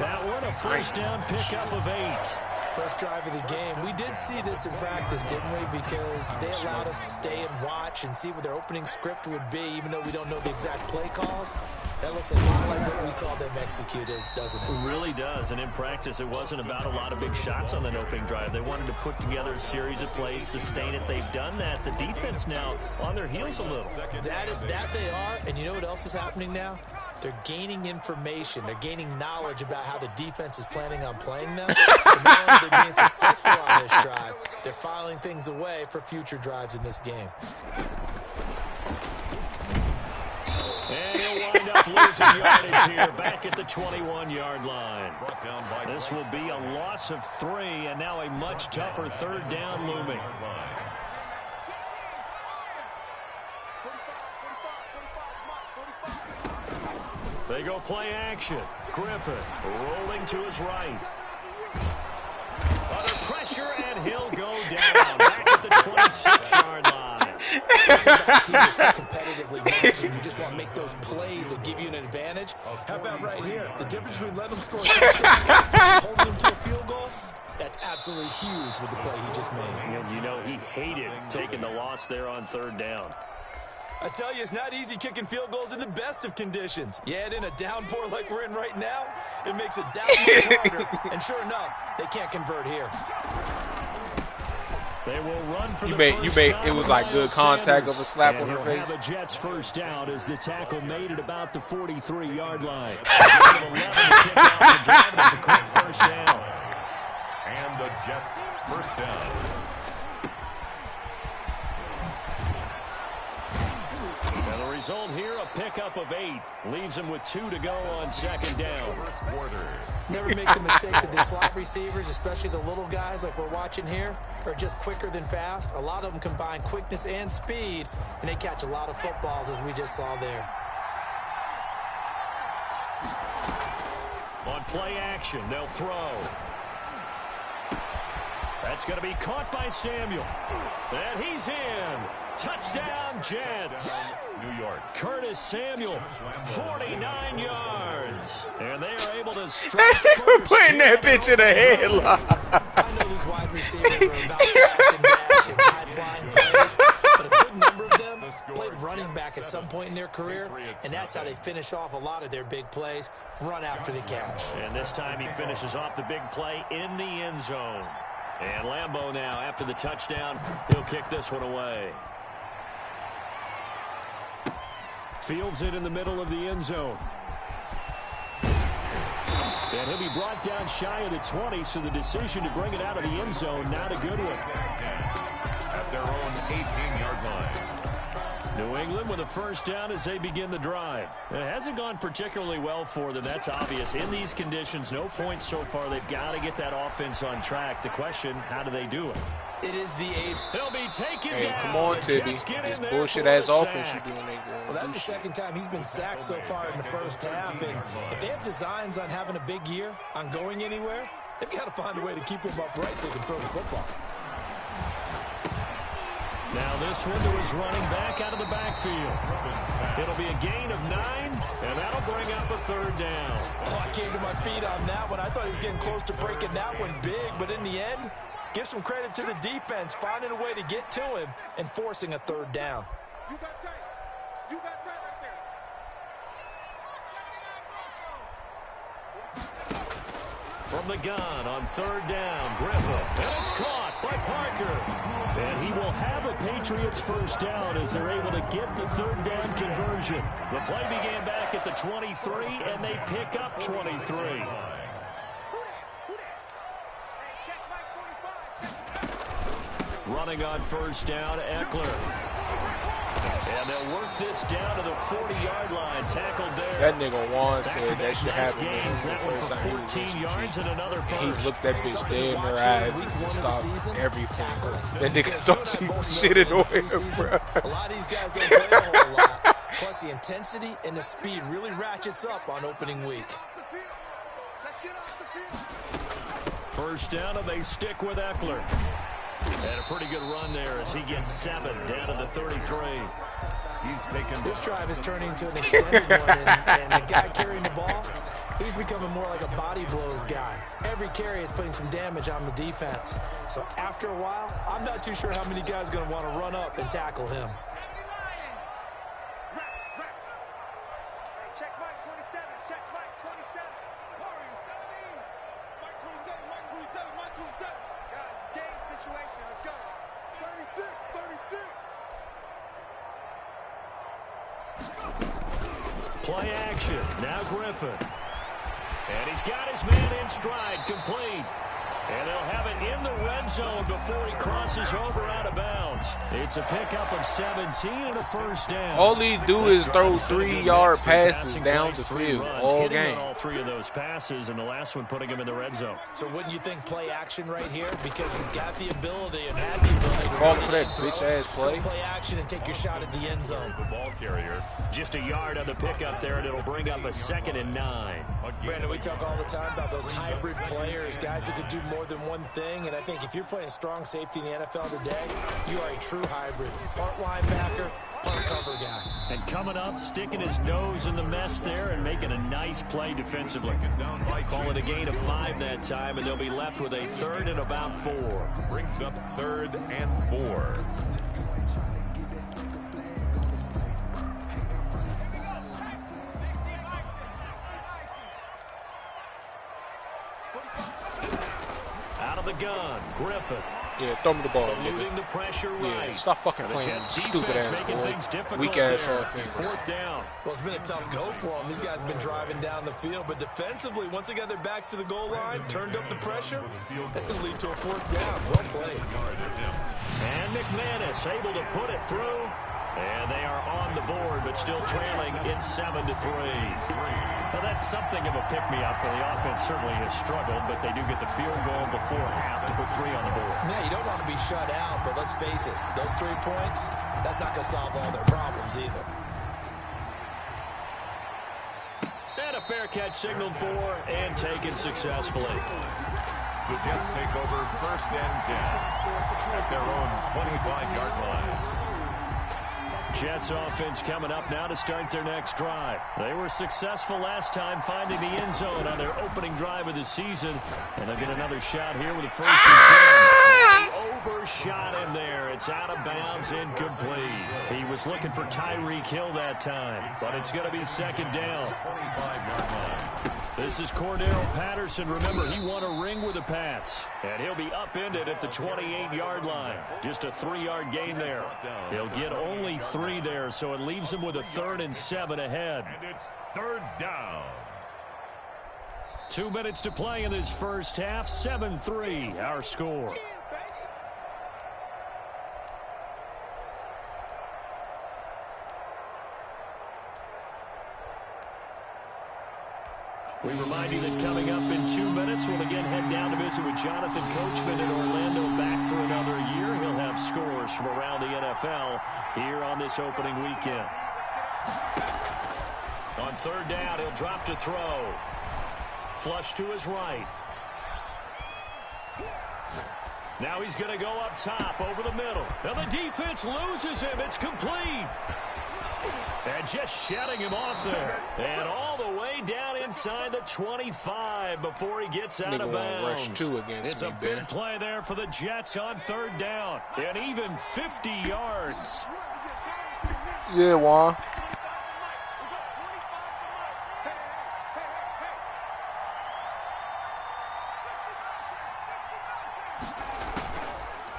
That one, a first down pickup of 8. First drive of the game. We did see this in practice, didn't we? Because they allowed us to stay and watch and see what their opening script would be, even though we don't know the exact play calls. That looks a lot like what we saw them execute, doesn't it? It really does. And in practice, it wasn't about a lot of big shots on that opening drive. They wanted to put together a series of plays, sustain it. They've done that. The defense now on their heels a little. That they are. And you know what else is happening now? They're gaining information. They're gaining knowledge about how the defense is planning on playing them. So not only are they being successful on this drive, they're filing things away for future drives in this game. And he'll wind up losing yardage here back at the 21-yard line. This will be a loss of 3, and now a much tougher 3rd down looming. They go play action. Griffin rolling to his right. Under pressure, and he'll go down back at the 26-yard line. It's about team is so competitively matched, and you just want to make those plays that give you an advantage. How about right here? The difference between letting them score a touchdown and holding them to a field goal, that's absolutely huge with the play he just made. And you know, he hated taking the loss there on 3rd down. I tell you, it's not easy kicking field goals in the best of conditions. Yet in a downpour like we're in right now, it makes it that much harder. And sure enough, they can't convert here. They will run for It was like good contact of a slap on her face. Have a Jets first down as the tackle made it about the 43-yard line. 11 to kick off the drive. It's a quick first down. And the Jets first down. And the result here, a pickup of 8. Leaves them with 2 to go on 2nd down. First quarter. Never make the mistake that the slot receivers, especially the little guys like we're watching here, are just quicker than fast. A lot of them combine quickness and speed, and they catch a lot of footballs, as we just saw there. On play action, they'll throw. That's going to be caught by Samuel. And he's in. Touchdown, Jets. New York. Curtis Samuel, 49 yards. And they are able to strike first. Putting that bitch in a headlock. I know these wide receivers are about flash and dash and high-flying plays, but a good number of them running back at some point in their career, and that's how they finish off a lot of their big plays, run after the catch. And this time he finishes off the big play in the end zone. And Lambeau now, after the touchdown, he'll kick this one away. Fields it in the middle of the end zone. And he'll be brought down shy of the 20, so the decision to bring it out of the end zone, not a good one. At their own 18-yard line. New England with a first down as they begin the drive. It hasn't gone particularly well for them. That's obvious. In these conditions, no points so far. They've got to get that offense on track. The question, how do they do it? It is the 8th. He'll be taken down. Hey, come on, Tibby. This bullshit-ass offense you're doing ain't good. Well, that's the second time he's been sacked so far in the first half. And if they have designs on having a big year, on going anywhere, they've got to find a way to keep him upright so he can throw the football. Now this one to his running back out of the backfield. It'll be a gain of 9, and that'll bring up a third down. Oh, I came to my feet on that one. I thought he was getting close to breaking that one big, but in the end, give some credit to the defense, finding a way to get to him and forcing a third down. You got tight. You got tight right there. From the gun on third down, Griffin. And it's caught by Parker. And he will have a Patriots first down as they're able to get the third down conversion. The play began back at the 23, and they pick up 23. Running on first down, Eckler. And they'll work this down to the 40-yard line. Tackled there. That nigga Juan said that should happen. Gains. That one for 14 yards and another first. He looked that bitch dead in her eyes and stopped everything. That nigga thought some shit annoyed him, bro. A lot of these guys don't play a whole lot. Plus, the intensity and the speed really ratchets up on opening week. First down, and they stick with Eckler. And a pretty good run there as he gets 7 down to the 33. He's taken. This drive is turning into an extended one, and the guy carrying the ball, he's becoming more like a body blows guy. Every carry is putting some damage on the defense. So after a while, I'm not too sure how many guys are going to want to run up and tackle him. Check Mike 27. Check Mike 27. Warrior 17. Mike 27. Mike 27. Mike 27. Guys, it's game situation. Let's go. 36. 36. Play action. Now Griffin. And he's got his man in stride, complete. And they'll have it in the red zone before he crosses over out of bounds. It's a pickup of 17 and a first down. All he do is throw 3-yard passes down the field all game. All 3 of those passes, and the last one putting him in the red zone. So wouldn't you think play action right here? Because you've got the ability and had the ability to Call for that bitch-ass play. play action and take your shot at the end zone. The ball carrier. Just a yard on the pickup there, and it'll bring up a 2nd and 9. Brandon, we talk all the time about those hybrid players, guys who can do more than one thing, and I think if you're playing strong safety in the NFL today, you are a true hybrid. Part linebacker, part cover guy. And coming up, sticking his nose in the mess there and making a nice play defensively. Call it a gain of 5 that time, and they'll be left with a 3rd and about 4. Brings up 3rd and 4. Out of the gun, Griffin. Yeah, throw me the ball, Eluding nigga. the pressure right. Yeah, stop fucking playing stupid ass boy. Weak ass offense. 4th down. Well, it's been a tough go for them. These guys have been driving down the field, but defensively, once they got their backs to the goal line, turned up the pressure, that's going to lead to a 4th down. Well played. And McManus able to put it through. And they are on the board, but still trailing. It's 7-3. Well, that's something of a pick-me-up, and the offense certainly has struggled, but they do get the field goal before half to put 3 on the board. Yeah, you don't want to be shut out, but let's face it, those 3 points, that's not going to solve all their problems either. And a fair catch signaled for and taken successfully. The Jets take over 1st and 10 at their own 25-yard line. Jets offense coming up now to start their next drive. They were successful last time finding the end zone on their opening drive of the season. And they'll get another shot here with a 1st and 10. first shot in there. It's out of bounds, incomplete. He was looking for Tyreek Hill that time, but it's going to be second down. This is Cordero Patterson. Remember, he won a ring with the Pats, and he'll be upended at the 28-yard line. Just a 3-yard gain there. He'll get only 3 there, so it leaves him with a 3rd and 7 ahead. And it's 3rd down. 2 minutes to play in this first half. 7-3, our score. We remind you that coming up in 2 minutes, we'll again head down to visit with Jonathan Coachman in Orlando, back for another year. He'll have scores from around the NFL here on this opening weekend. On 3rd down, he'll drop to throw. Flush to his right. Now he's going to go up top over the middle. Now the defense loses him. It's complete. And just shutting him off there. And all the way down inside the 25 before he gets out of bounds. It's a big play there for the Jets on 3rd down. And even 50 yards. Yeah, Juan.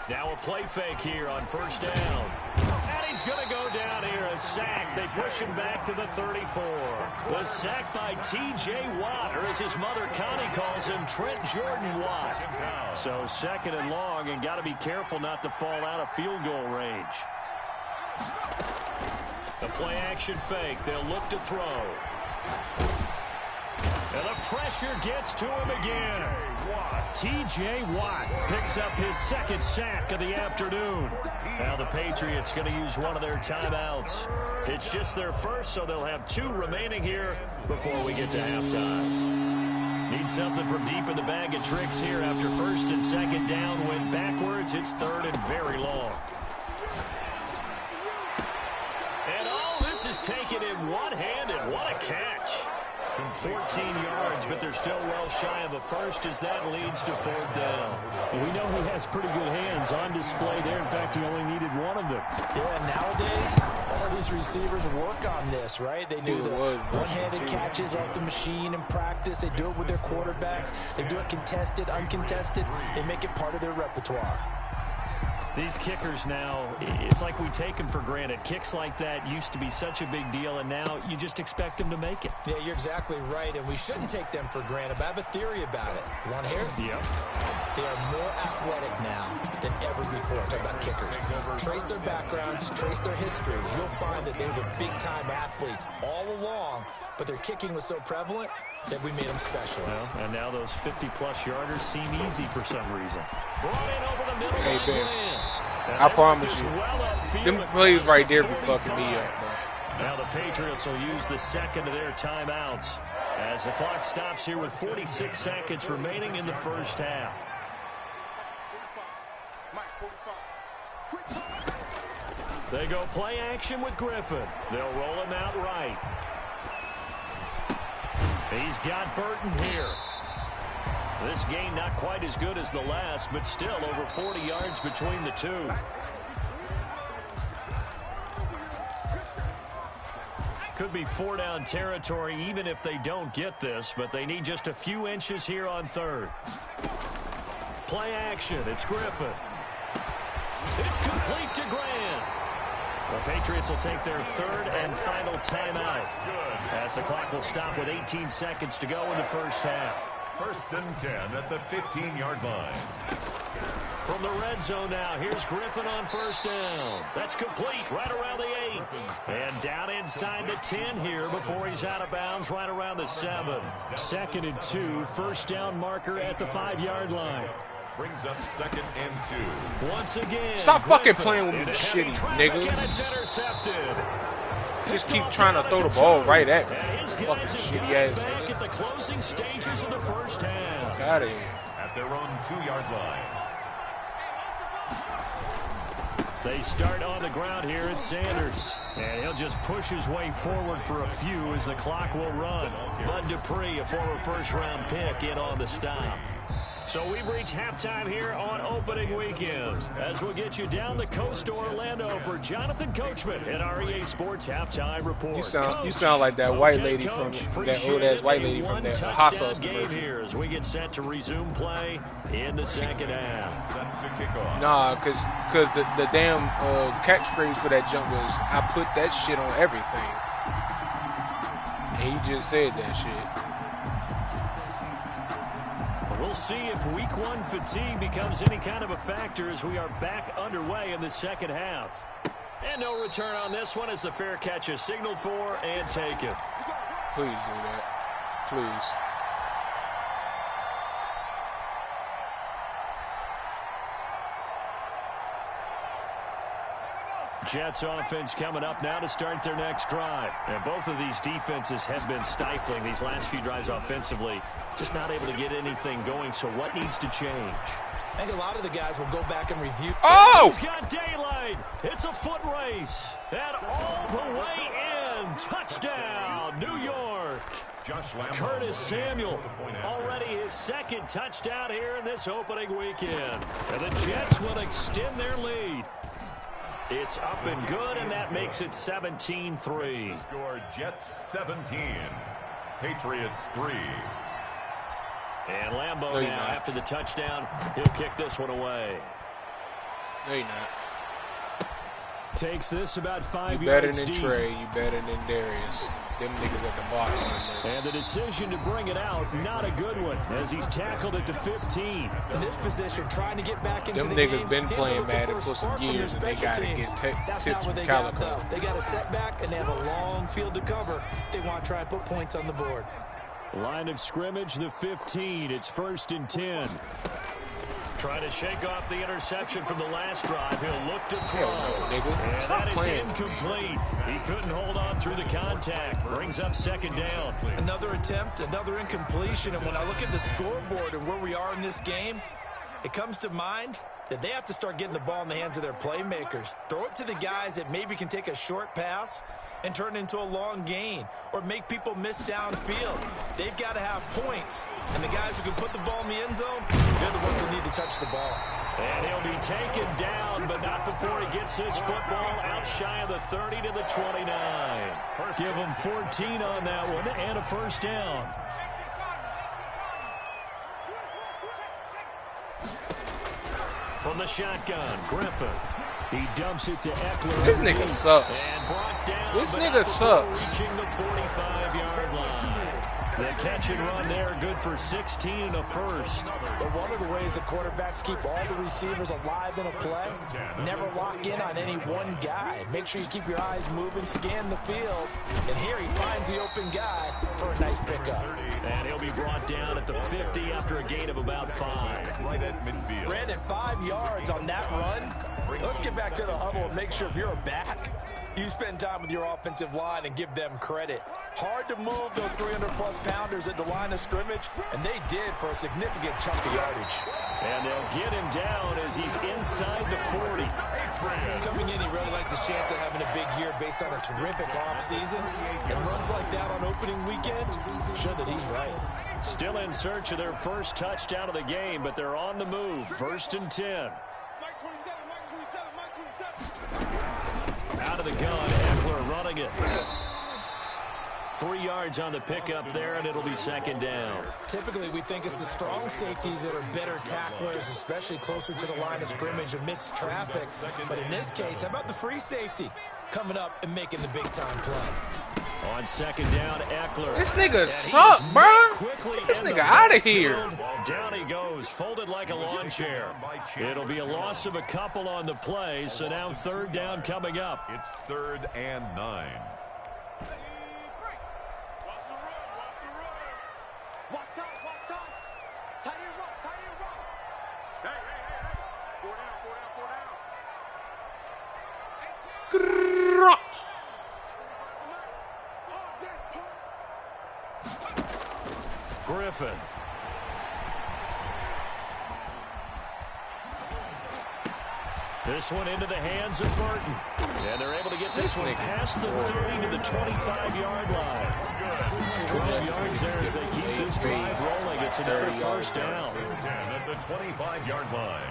Now a play fake here on 1st down. And he's going to go down here, a sack. They push him back to the 34. The sack by T.J. Watt, or as his mother Connie calls him, Trent Jordan Watt. So 2nd and long, and got to be careful not to fall out of field goal range. The play action fake. They'll look to throw. And the pressure gets to him again. T.J. Watt picks up his 2nd sack of the afternoon. Now the Patriots going to use one of their timeouts. It's just their first, so they'll have 2 remaining here before we get to halftime. Need something from deep in the bag of tricks here after 1st and 2nd down. Went backwards. It's 3rd and very long. And all this is taken in one-handed. What a catch. 14 yards, but they're still well shy of a first as that leads to 4th down. Well, we know he has pretty good hands on display there. In fact, he only needed one of them. Yeah, nowadays, all of these receivers work on this, right? They do the one-handed catches off the machine in practice. They do it with their quarterbacks. They do it contested, uncontested. They make it part of their repertoire. These kickers now, it's like we take them for granted. Kicks like that used to be such a big deal, and now you just expect them to make it. Yeah, you're exactly right, and we shouldn't take them for granted, but I have a theory about it. You want to hear it? Yep. They are more athletic now than ever before. Talk about kickers. Trace their backgrounds, trace their history. You'll find that they were big-time athletes all along, but their kicking was so prevalent that we made them specialists. Well, and now those 50-plus yarders seem easy for some reason. Brought in over the middle. Hey, Ben, I promise you, them plays right there be fucking me up, bro. Now the Patriots will use the 2nd of their timeouts as the clock stops here with 46 seconds remaining in the first half. They go play action with Griffin. They'll roll him out right. He's got Burton here. This game not quite as good as the last, but still over 40 yards between the two. Could be 4-down territory even if they don't get this, but they need just a few inches here on 3rd. Play action. It's Griffin. It's complete to Grant. The Patriots will take their 3rd and final timeout as the clock will stop with 18 seconds to go in the first half. 1st and 10 at the 15-yard line. From the red zone now, here's Griffin on 1st down. That's complete right around the 8. And down inside the 10 here before he's out of bounds right around the 7. 2nd and 2, 1st down marker at the 5-yard line. Brings up 2nd and 2. Once again, Stop fucking Griffin playing with me, shitty nigga. And it's intercepted. Just keep trying to throw the ball right at me. Fucking shitty ass Back nigga. at the closing stages of the first half. Got it. At their own 2-yard line. They start on the ground here at Sanders. And he'll just push his way forward for a few as the clock will run. Bud Dupree, a former first-round pick, in on the stop. So we've reached halftime here on opening weekend. As we'll get you down the coast to Orlando for Jonathan Coachman at our EA Sports Halftime Report. You sound like that white lady from that old ass white lady from that hot sauce commercial. Here as we get set to resume play in the second half. Set to kick off. Nah, cause the damn catchphrase for that jump was "I put that shit on everything," and he just said that shit. We'll see if week one fatigue becomes any kind of a factor as we are back underway in the second half. And no return on this one as the fair catch is signaled for and taken. Please do that. Please. Jets offense coming up now to start their next drive. And both of these defenses have been stifling these last few drives offensively. Just not able to get anything going, so what needs to change? I think a lot of the guys will go back and review. Oh! He's got daylight. It's a foot race. And all the way in. Touchdown, New York. Curtis Samuel, already his second touchdown here in this opening weekend. And the Jets will extend their lead. It's up and good, and that makes it 17-3. Score Jets 17, Patriots 3. And Lambeau no, now, after the touchdown, he'll kick this one away. No, you're not. Takes this about 5 You better yards than deep. Trey. You better than Darius. Them niggas at the bottom on this. And the decision to bring it out, not a good one, as he's tackled at the 15. In this position, trying to get back into Them the niggas game. been Teams playing are looking Madden for a for some spark from years, and their they gotta special get teams. That's tips not what from they got, Calico. though. They got a setback, and they have a long field to cover if they want to try and put points on the board. Line of scrimmage, the 15. It's 1st and 10. Trying to shake off the interception from the last drive. He'll look to throw. Hell no, nigga. And Stop that is playing. incomplete. He couldn't hold on through the contact. Brings up second down. Another attempt, another incompletion, and when I look at the scoreboard and where we are in this game, it comes to mind that they have to start getting the ball in the hands of their playmakers. Throw it to the guys that maybe can take a short pass and turn it into a long gain or make people miss downfield. They've got to have points, and the guys who can put the ball in the end zone, they're the ones that need to touch the ball. And he'll be taken down, but not before he gets his football out shy of the 30 to the 29. Give him 14 on that one and a first down. From the shotgun, Griffin. He dumps it to Eckler. This nigga sucks. And brought down, This but nigga not before sucks. reaching the 45-yard line. The catch and run there, good for 16 and a first. But one of the ways that quarterbacks keep all the receivers alive in a play, never lock in on any one guy. Make sure you keep your eyes moving, scan the field, and here he finds the open guy for a nice pickup. And he'll be brought down at the 50 after a gain of about 5. Right at midfield. Brandon, 5 yards on that run. Let's get back to the huddle and make sure if you're a back, you spend time with your offensive line and give them credit. Hard to move those 300-plus pounders at the line of scrimmage, and they did for a significant chunk of yardage. And they'll get him down as he's inside the 40. Coming in, he really liked his chance of having a big year based on a terrific offseason. And runs like that on opening weekend show that he's right. Still in search of their first touchdown of the game, but they're on the move. 1st and 10. Out of the gun, Eckler running it. 3 yards on the pickup there, and it'll be second down. Typically, we think it's the strong safeties that are better tacklers, especially closer to the line of scrimmage amidst traffic. But in this case, how about the free safety coming up and making the big-time play? On second down, Eckler. This nigga suck, bro. Get this nigga out of here. Down he goes, folded like a lawn chair. It'll be a loss of a couple on the play, so now 3rd down coming up. It's 3rd and 9. Griffin. This one into the hands of Burton. And they're able to get this one past the 30 to the 25-yard line. 12 yards there as they keep this drive rolling. It's another first down. 10 at the 25-yard line.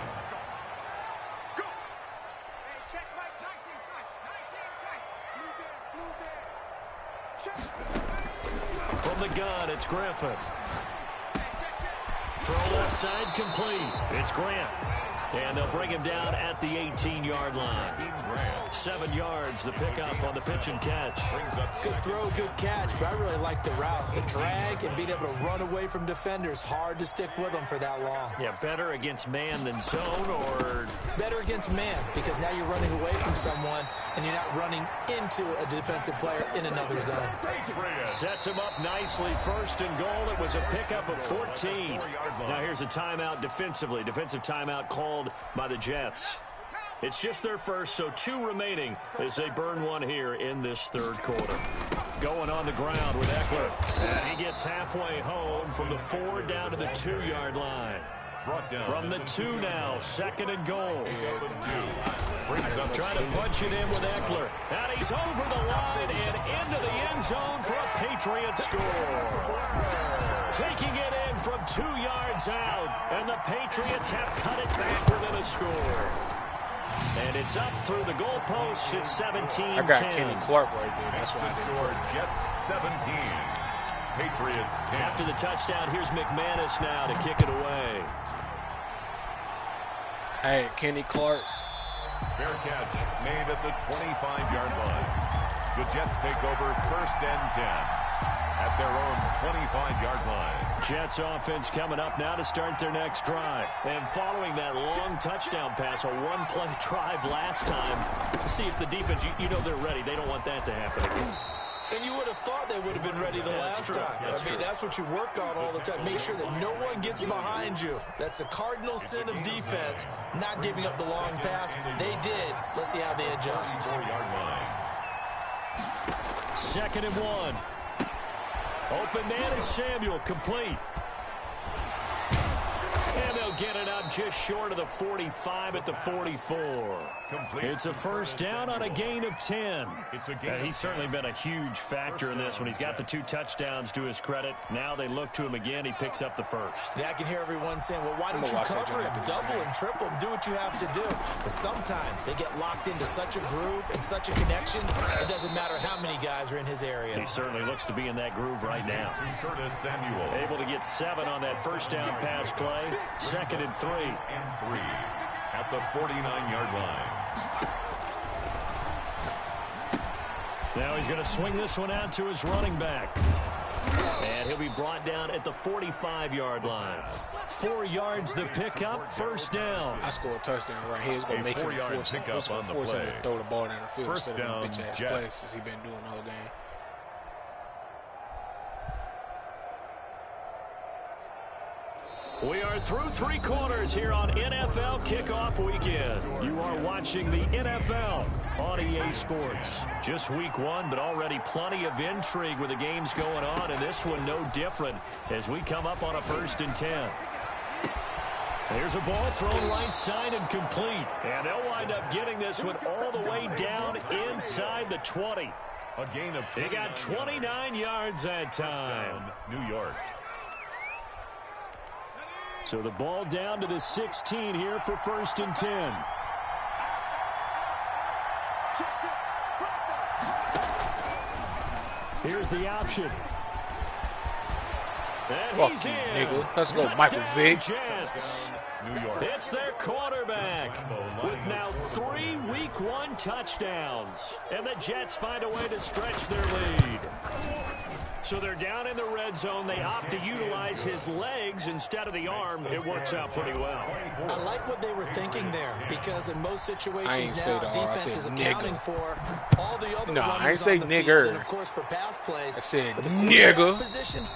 From the gun, it's Griffin. Throw left side complete. It's Grant. And they'll bring him down at the 18-yard line. 7 yards, the pickup on the pitch and catch. Good throw, good catch, but I really like the route. The drag and being able to run away from defenders. Hard to stick with them for that long. Yeah, better against man than zone, or? Better against man, because now you're running away from someone and you're not running into a defensive player in another zone. Sets him up nicely. First and goal. It was a pickup of 14. Now here's a timeout defensively. Defensive timeout called by the Jets. It's just their first, so 2 remaining as they burn one here in this third quarter. Going on the ground with Eckler. And he gets halfway home from the 4 down to the 2-yard line. From the 2 now, second and goal. Trying to punch it in with Eckler. And he's over the line and into the end zone for a Patriot score. Taking it in from 2 yards out, and the Patriots have cut it back within a score. And it's up through the goalposts. It's 17-10. I got Kenny Clark right there. That's why I score. Jets 17. Patriots 10. After the touchdown, here's McManus now to kick it away. Hey, Kenny Clark. Fair catch made at the 25-yard line. The Jets take over first and 10 at their own 25-yard line. Jets offense coming up now to start their next drive. And following that long touchdown pass, a one-play drive last time, to see if the defense, you know they're ready. They don't want that to happen again. And you would have thought they would have been ready the last time. That's what you work on all the time. Make sure that no one gets behind you. That's the cardinal sin of defense, not giving up the long pass. They did. Let's see how they adjust. 4-yard line. Second and 1. Open man is Samuel, complete. And they'll get it up just short of the 45 at the 44. It's a first down on a gain of 10. And he's certainly been a huge factor in this one. He's got the 2 touchdowns to his credit. Now they look to him again. He picks up the first. Yeah, I can hear everyone saying, well, why don't you cover him? Double and triple him. Do what you have to do. But sometimes they get locked into such a groove and such a connection, it doesn't matter how many guys are in his area. He certainly looks to be in that groove right now. Curtis Samuel. Able to get 7 on that first down pass play. Second and 3. At the 49-yard line. Now he's going to swing this one out to his running back. And he'll be brought down at the 45-yard line. 4 yards the pickup, first down. I score a touchdown right here. It's going to make him force him to throw the ball down the field first instead of down, bitch-ass Jets. plays he's been doing the whole game. We are through 3 quarters here on NFL Kickoff Weekend. You are watching the NFL on EA Sports. Just week 1, but already plenty of intrigue with the games going on, and this one no different as we come up on a first and 10. There's a ball thrown right side and complete, and they'll wind up getting this one all the way down inside the 20. A gain of 20. They got 29 yards that time. New York. So the ball down to the 16 here for first and 10. Here's the option. And Fuck he's you, in. nigga. Let's go, Touchdown, Michael Vick. Jets. New York. It's their quarterback with now 3 week 1 touchdowns. And the Jets find a way to stretch their lead. So they're down in the red zone. They opt to utilize his legs instead of the arm. It works out pretty well. I like what they were thinking there, because in most situations now, defense is accounting for all the other runners I ain't say on the nigger. field, and of course for pass plays. I said but the nigger. Position,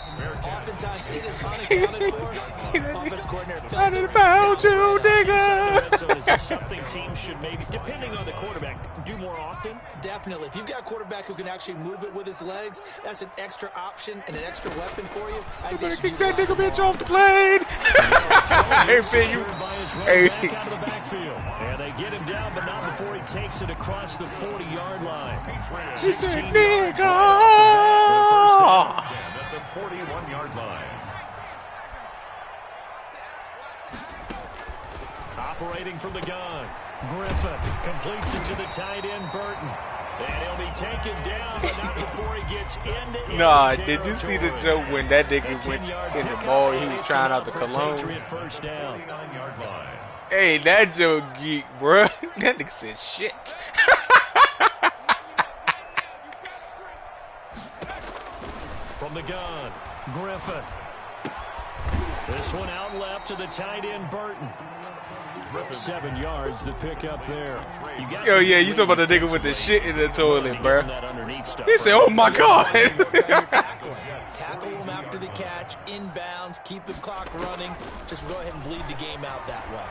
oftentimes it is unaccounted for. Offense coordinator I didn't found you, nigga. So is this something teams should maybe, depending on the quarterback, do more often? Definitely. If you've got a quarterback who can actually move it with his legs, that's an extra option and an extra weapon for you. I Better think kick that nigga bitch off the plane. Hey, Ben, you. Hey. Back out of the backfield. And they get him down, but not before he takes it across the 40-yard line. He said, 16 yards. nigga. operating from the gun. Griffin completes it to the tight end, Burton. And he'll be taken down, but not before he gets into Nah, did you see the joke when that nigga went in the ball? He was trying out the cologne. First down. Hey, that joke geek, bro. That nigga said shit. From the gun, Griffin. This one out left to the tight end, Burton. 7 yards to pick up there. Yo, yeah, you talking about the nigga with the shit in the toilet, bro. He said, oh my God. Tackle him after the catch, inbounds, keep the clock running. Just go ahead and bleed the game out that way.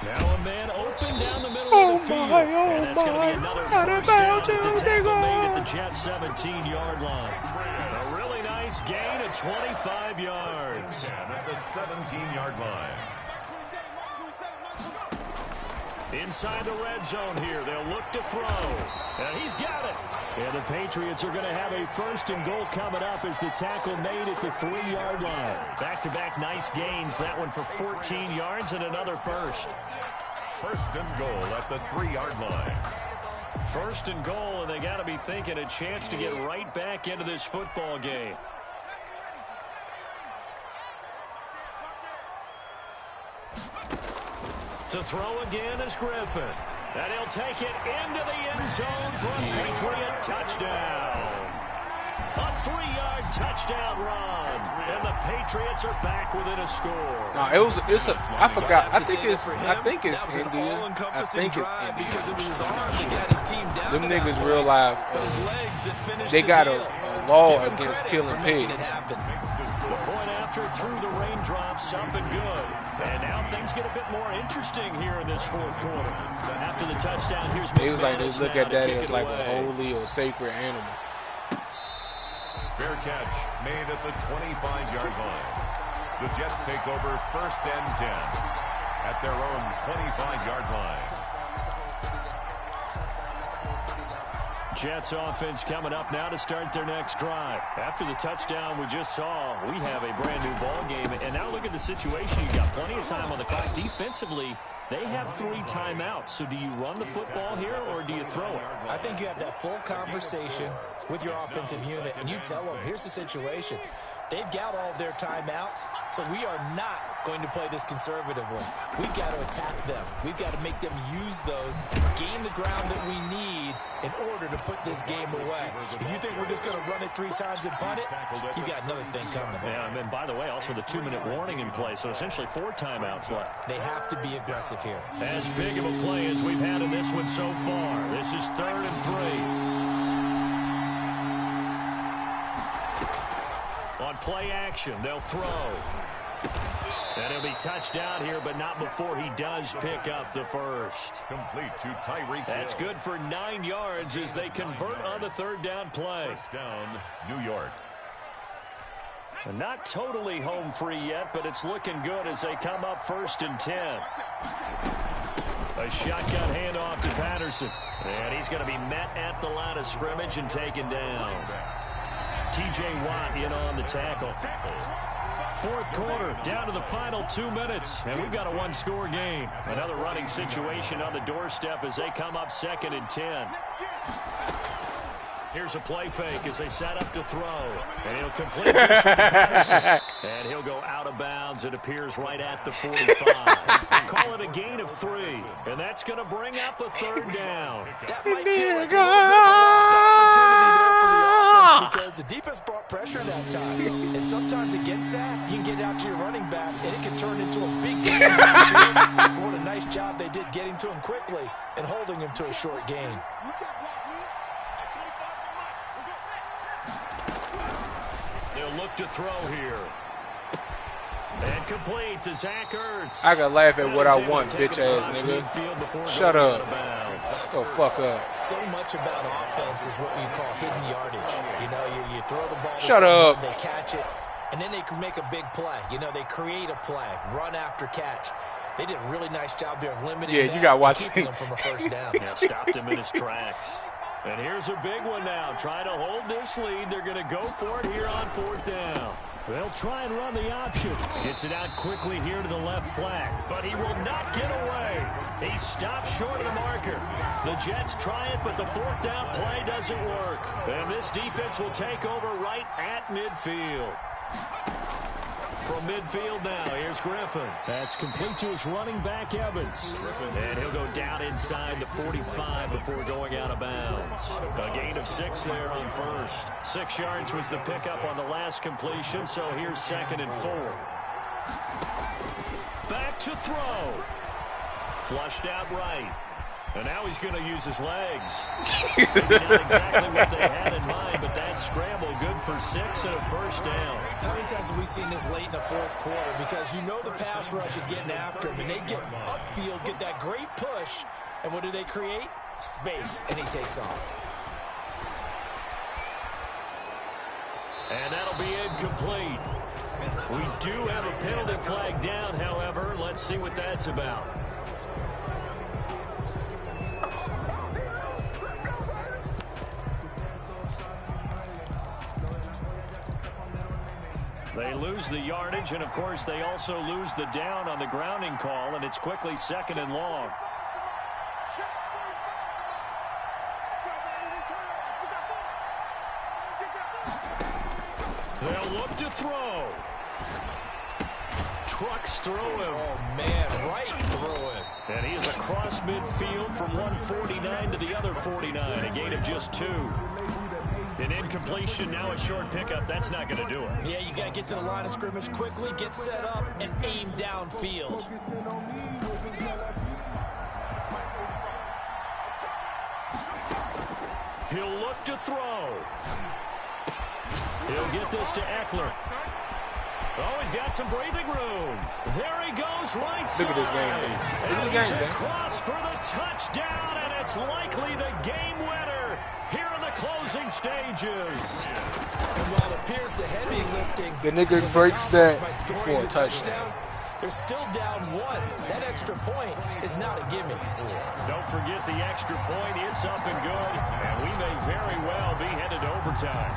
Now a man open down the middle of the field. And that's going to be another first down as the tackle made at the Jets' 17-yard line. A really nice gain of 25 yards. At the 17-yard line. Inside the red zone here, they'll look to throw. And he's got it. And the Patriots are going to have a first and goal coming up as the tackle made at the 3-yard line. Back-to-back nice gains. That one for 14 yards and another first. First and goal at the 3-yard line. First and goal, and they got to be thinking a chance to get right back into this football game. To throw again is Griffin. And he'll take it into the end zone for a Patriot touchdown. A 3-yard touchdown run. And the Patriots are back within a score. No, I forgot. I think it's Indian. I think it's Indian. Them niggas real life. They got a law against killing pigs. The point after through the raindrops up and good. And now things get a bit more interesting here in this fourth quarter. After the touchdown, here's it was like they look at that as like a holy or sacred animal. Fair catch made at the 25-yard line. The Jets take over first and 10 at their own 25-yard line. Jets offense coming up now to start their next drive. After the touchdown we just saw, we have a brand new ball game. And now look at the situation. You got plenty of time on the clock. Defensively, they have 3 timeouts. So do you run the football here or do you throw it? I think you have that full conversation with your offensive unit, and you tell them, here's the situation. They've got all their timeouts, so we are not going to play this conservatively. We've got to attack them. We've got to make them use those, gain the ground that we need in order to put this game away. If you think we're just going to run it 3 times and punt it, you got another thing coming. Yeah, and by the way, also the 2-minute warning in play, so essentially 4 timeouts left. They have to be aggressive here. As big of a play as we've had in this one so far. This is 3rd and 3. On play action, they'll throw. And he'll be touched down here, but not before he does pick up the first. Complete to Tyreek. That's good for 9 yards as they convert on the 3rd down play. First down, New York. And not totally home free yet, but it's looking good as they come up 1st and 10. A shotgun handoff to Patterson. And he's going to be met at the line of scrimmage and taken down. T.J. Watt in on the tackle. 4th quarter, down to the final 2 minutes, and we've got a 1-score game. Another running situation on the doorstep as they come up 2nd and 10. Here's a play fake as they set up to throw. And he'll complete this with Patterson. And he'll go out of bounds. It appears right at the 45. Call it a gain of 3. And that's going to bring up a 3rd down. That might feel like a little bit of a lost opportunity there for the offense because the defense brought pressure that time. And sometimes against that, you can get out to your running back, and it can turn into a big game. What a nice job they did getting to him quickly and holding him to a short gain. They'll look to throw here. And complete to Zach Ertz. I can laugh at what I want, bitch ass nigga. Shut up. Go fuck up. So much about offense is what we call hidden yardage. You know, you throw the ball to Shut someone, up. they catch it, and then they can make a big play. You know, they create a play, run after catch. They did a really nice job there of limiting Yeah, that you got to watch keeping them from a first down. Yeah, stopped him in his tracks. And here's a big one now. Trying to hold this lead. They're going to go for it here on 4th down. They'll try and run the option. Gets it out quickly here to the left flank, but he will not get away. He stops short of the marker. The Jets try it, but the fourth down play doesn't work. And this defense will take over right at midfield. From midfield now, here's Griffin. That's complete to his running back, Evans. And he'll go down inside the 45 before going out of bounds. A gain of 6 there on first. 6 yards was the pickup on the last completion, so here's 2nd and 4. Back to throw. Flushed out right. And now he's going to use his legs. Maybe not exactly what they had in mind, but that scramble good for 6 and a first down. How many times have we seen this late in the fourth quarter? Because you know the pass rush is getting after him, and they get upfield, get that great push, and what do they create? Space, and he takes off. And that'll be incomplete. We do have a penalty flag down, however. Let's see what that's about. They lose the yardage, and of course they also lose the down on the grounding call, and it's quickly 2nd and long. They'll look to throw. Trucks through him. Oh, man, right through him. And he is across midfield from 149 to the other 49, a gain of just 2. An incompletion, now a short pickup. That's not going to do it. Yeah, you got to get to the line of scrimmage quickly, get set up, and aim downfield. He'll look to throw. He'll get this to Eckler. Oh, he's got some breathing room. There he goes, right side. Look at this game. And he's across for the touchdown, and it's likely the game winner here in the closing stages. And while it appears the heavy lifting, the nigga breaks that for a touchdown, they're still down 1. That extra point is not a gimme. Don't forget the extra point. It's up and good, and we may very well be headed to overtime.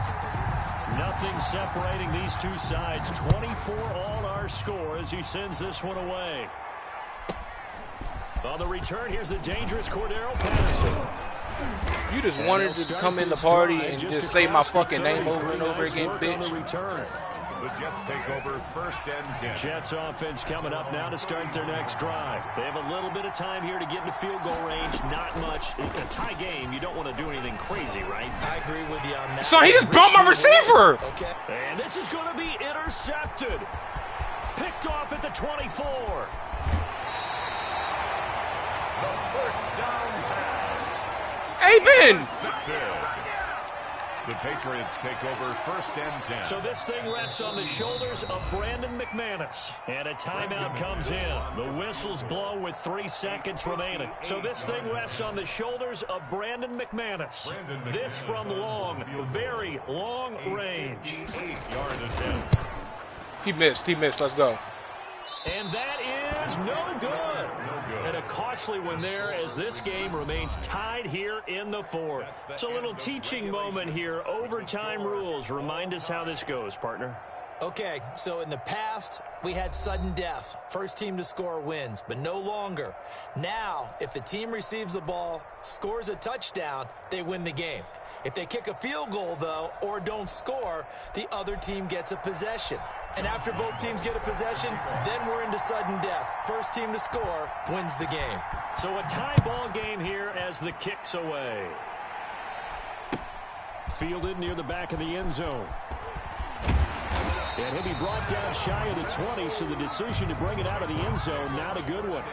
Nothing separating these two sides. 24 all our score as he sends this one away. On the return, here's the dangerous Cordero Patterson. You just wanted to come in the party and just say my fucking name over and over again, bitch. The Jets take over 1st and 10. Jets offense coming up now to start their next drive. They have a little bit of time here to get into field goal range. Not much. In a tie game, you don't want to do anything crazy, right? I agree with you on that. So he just bumped my receiver. Okay. And this is going to be intercepted. Picked off at the 24. The first down pass. Hey, Ben. The Patriots take over 1st and 10. So this thing rests on the shoulders of Brandon McManus. And a timeout comes in. The whistles blow with 3 seconds remaining. So this thing rests on the shoulders of Brandon McManus. This from long, very long range. 8-yard attempt. He missed. Let's go. And that is no good. And a costly one there as this game remains tied here in the 4th. It's a little teaching moment here. Overtime rules. Remind us how this goes, partner. Okay, so in the past, we had sudden death. First team to score wins, but no longer. Now, if the team receives the ball, scores a touchdown, they win the game. If they kick a field goal, though, or don't score, the other team gets a possession. And after both teams get a possession, then we're into sudden death. First team to score wins the game. So a tie ball game here as the kick's away. Fielded near the back of the end zone. And he'll be brought down shy of the 20, so the decision to bring it out of the end zone, not a good one.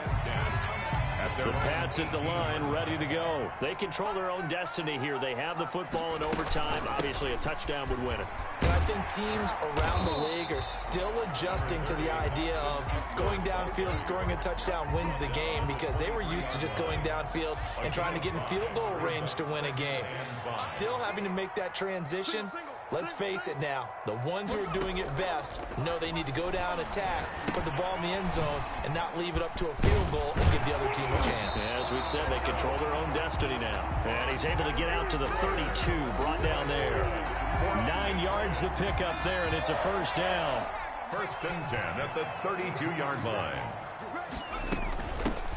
The Pats at the line, ready to go. They control their own destiny here. They have the football in overtime. Obviously, a touchdown would win it. And I think teams around the league are still adjusting to the idea of going downfield, scoring a touchdown wins the game, because they were used to just going downfield and trying to get in field goal range to win a game. Still having to make that transition. Let's face it now, the ones who are doing it best know they need to go down, attack, put the ball in the end zone, and not leave it up to a field goal and give the other team a chance. As we said, they control their own destiny now. And he's able to get out to the 32, brought down there. 9 yards to pick up there, and it's a first down. First and 10 at the 32-yard line.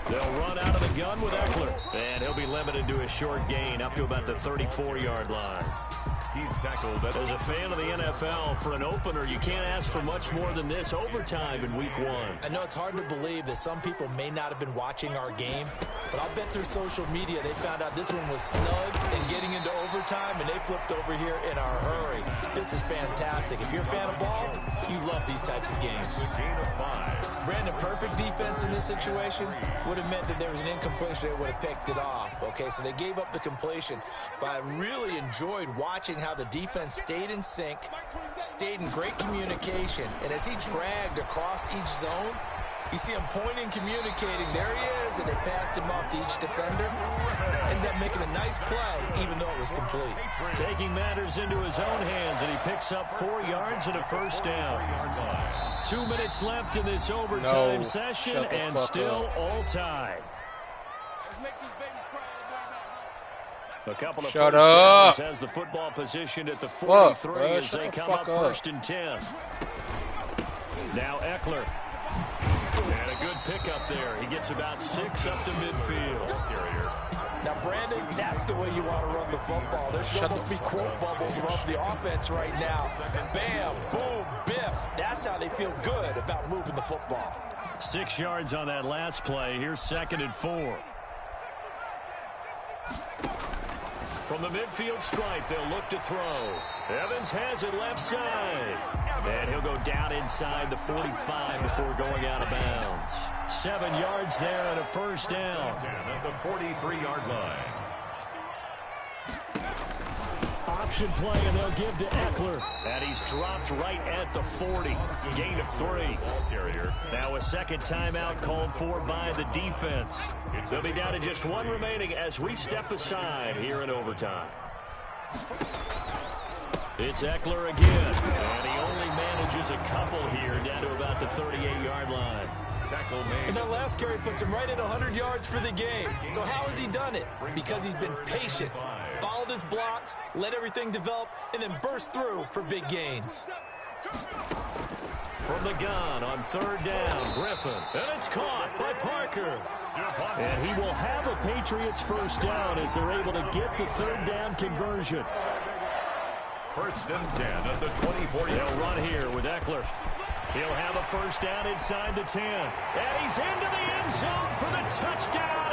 They'll run out of the gun with Eckler. And he'll be limited to a short gain up to about the 34-yard line. He's tackled As a fan of the NFL, for an opener, you can't ask for much more than this overtime in week 1. I know it's hard to believe that some people may not have been watching our game, but I'll bet through social media they found out this one was snug and getting into overtime, and they flipped over here in a hurry. This is fantastic. If you're a fan of ball, you love these types of games. gain of 5. Brandon, perfect defense in this situation would have meant that there was an incompletion. They would have picked it off. Okay, so they gave up the completion, but I really enjoyed watching how the defense stayed in sync, stayed in great communication, and as he dragged across each zone, you see him pointing, communicating. There he is, and they passed him off to each defender. Ended up making a nice play, even though it was complete. Taking matters into his own hands, and he picks up 4 yards and a first down. 2 minutes left in this overtime session, and still all tied. A couple of first downs has the football positioned at the 43 as they come up first and 10. Now Eckler. And a good pickup there. He gets about 6 up to midfield. Now, Brandon, that's the way you want to run the football. There should almost be quote bubbles above the offense right now. Bam, boom, biff. That's how they feel good about moving the football. 6 yards on that last play. Here's 2nd and 4. From the midfield stripe, they'll look to throw. Evans has it left side. And he'll go down inside the 45 before going out of bounds. 7 yards there and a first down. At the 43-yard line. Option play, and they'll give to Eckler. And he's dropped right at the 40. Gain of 3. Now a second timeout called for by the defense. They'll be down to just 1 remaining as we step aside here in overtime. It's Eckler again. And he only manages a couple here down to about the 38-yard line. And that last carry puts him right at 100 yards for the game. So how has he done it? Because he's been patient, followed his blocks, let everything develop, and then burst through for big gains. From the gun on 3rd down, Griffin. And it's caught by Parker. And he will have a Patriots first down as they're able to get the 3rd down conversion. First and 10 at the 24. They'll run here with Eckler. He'll have a first down inside the 10. And he's into the end zone for the touchdown.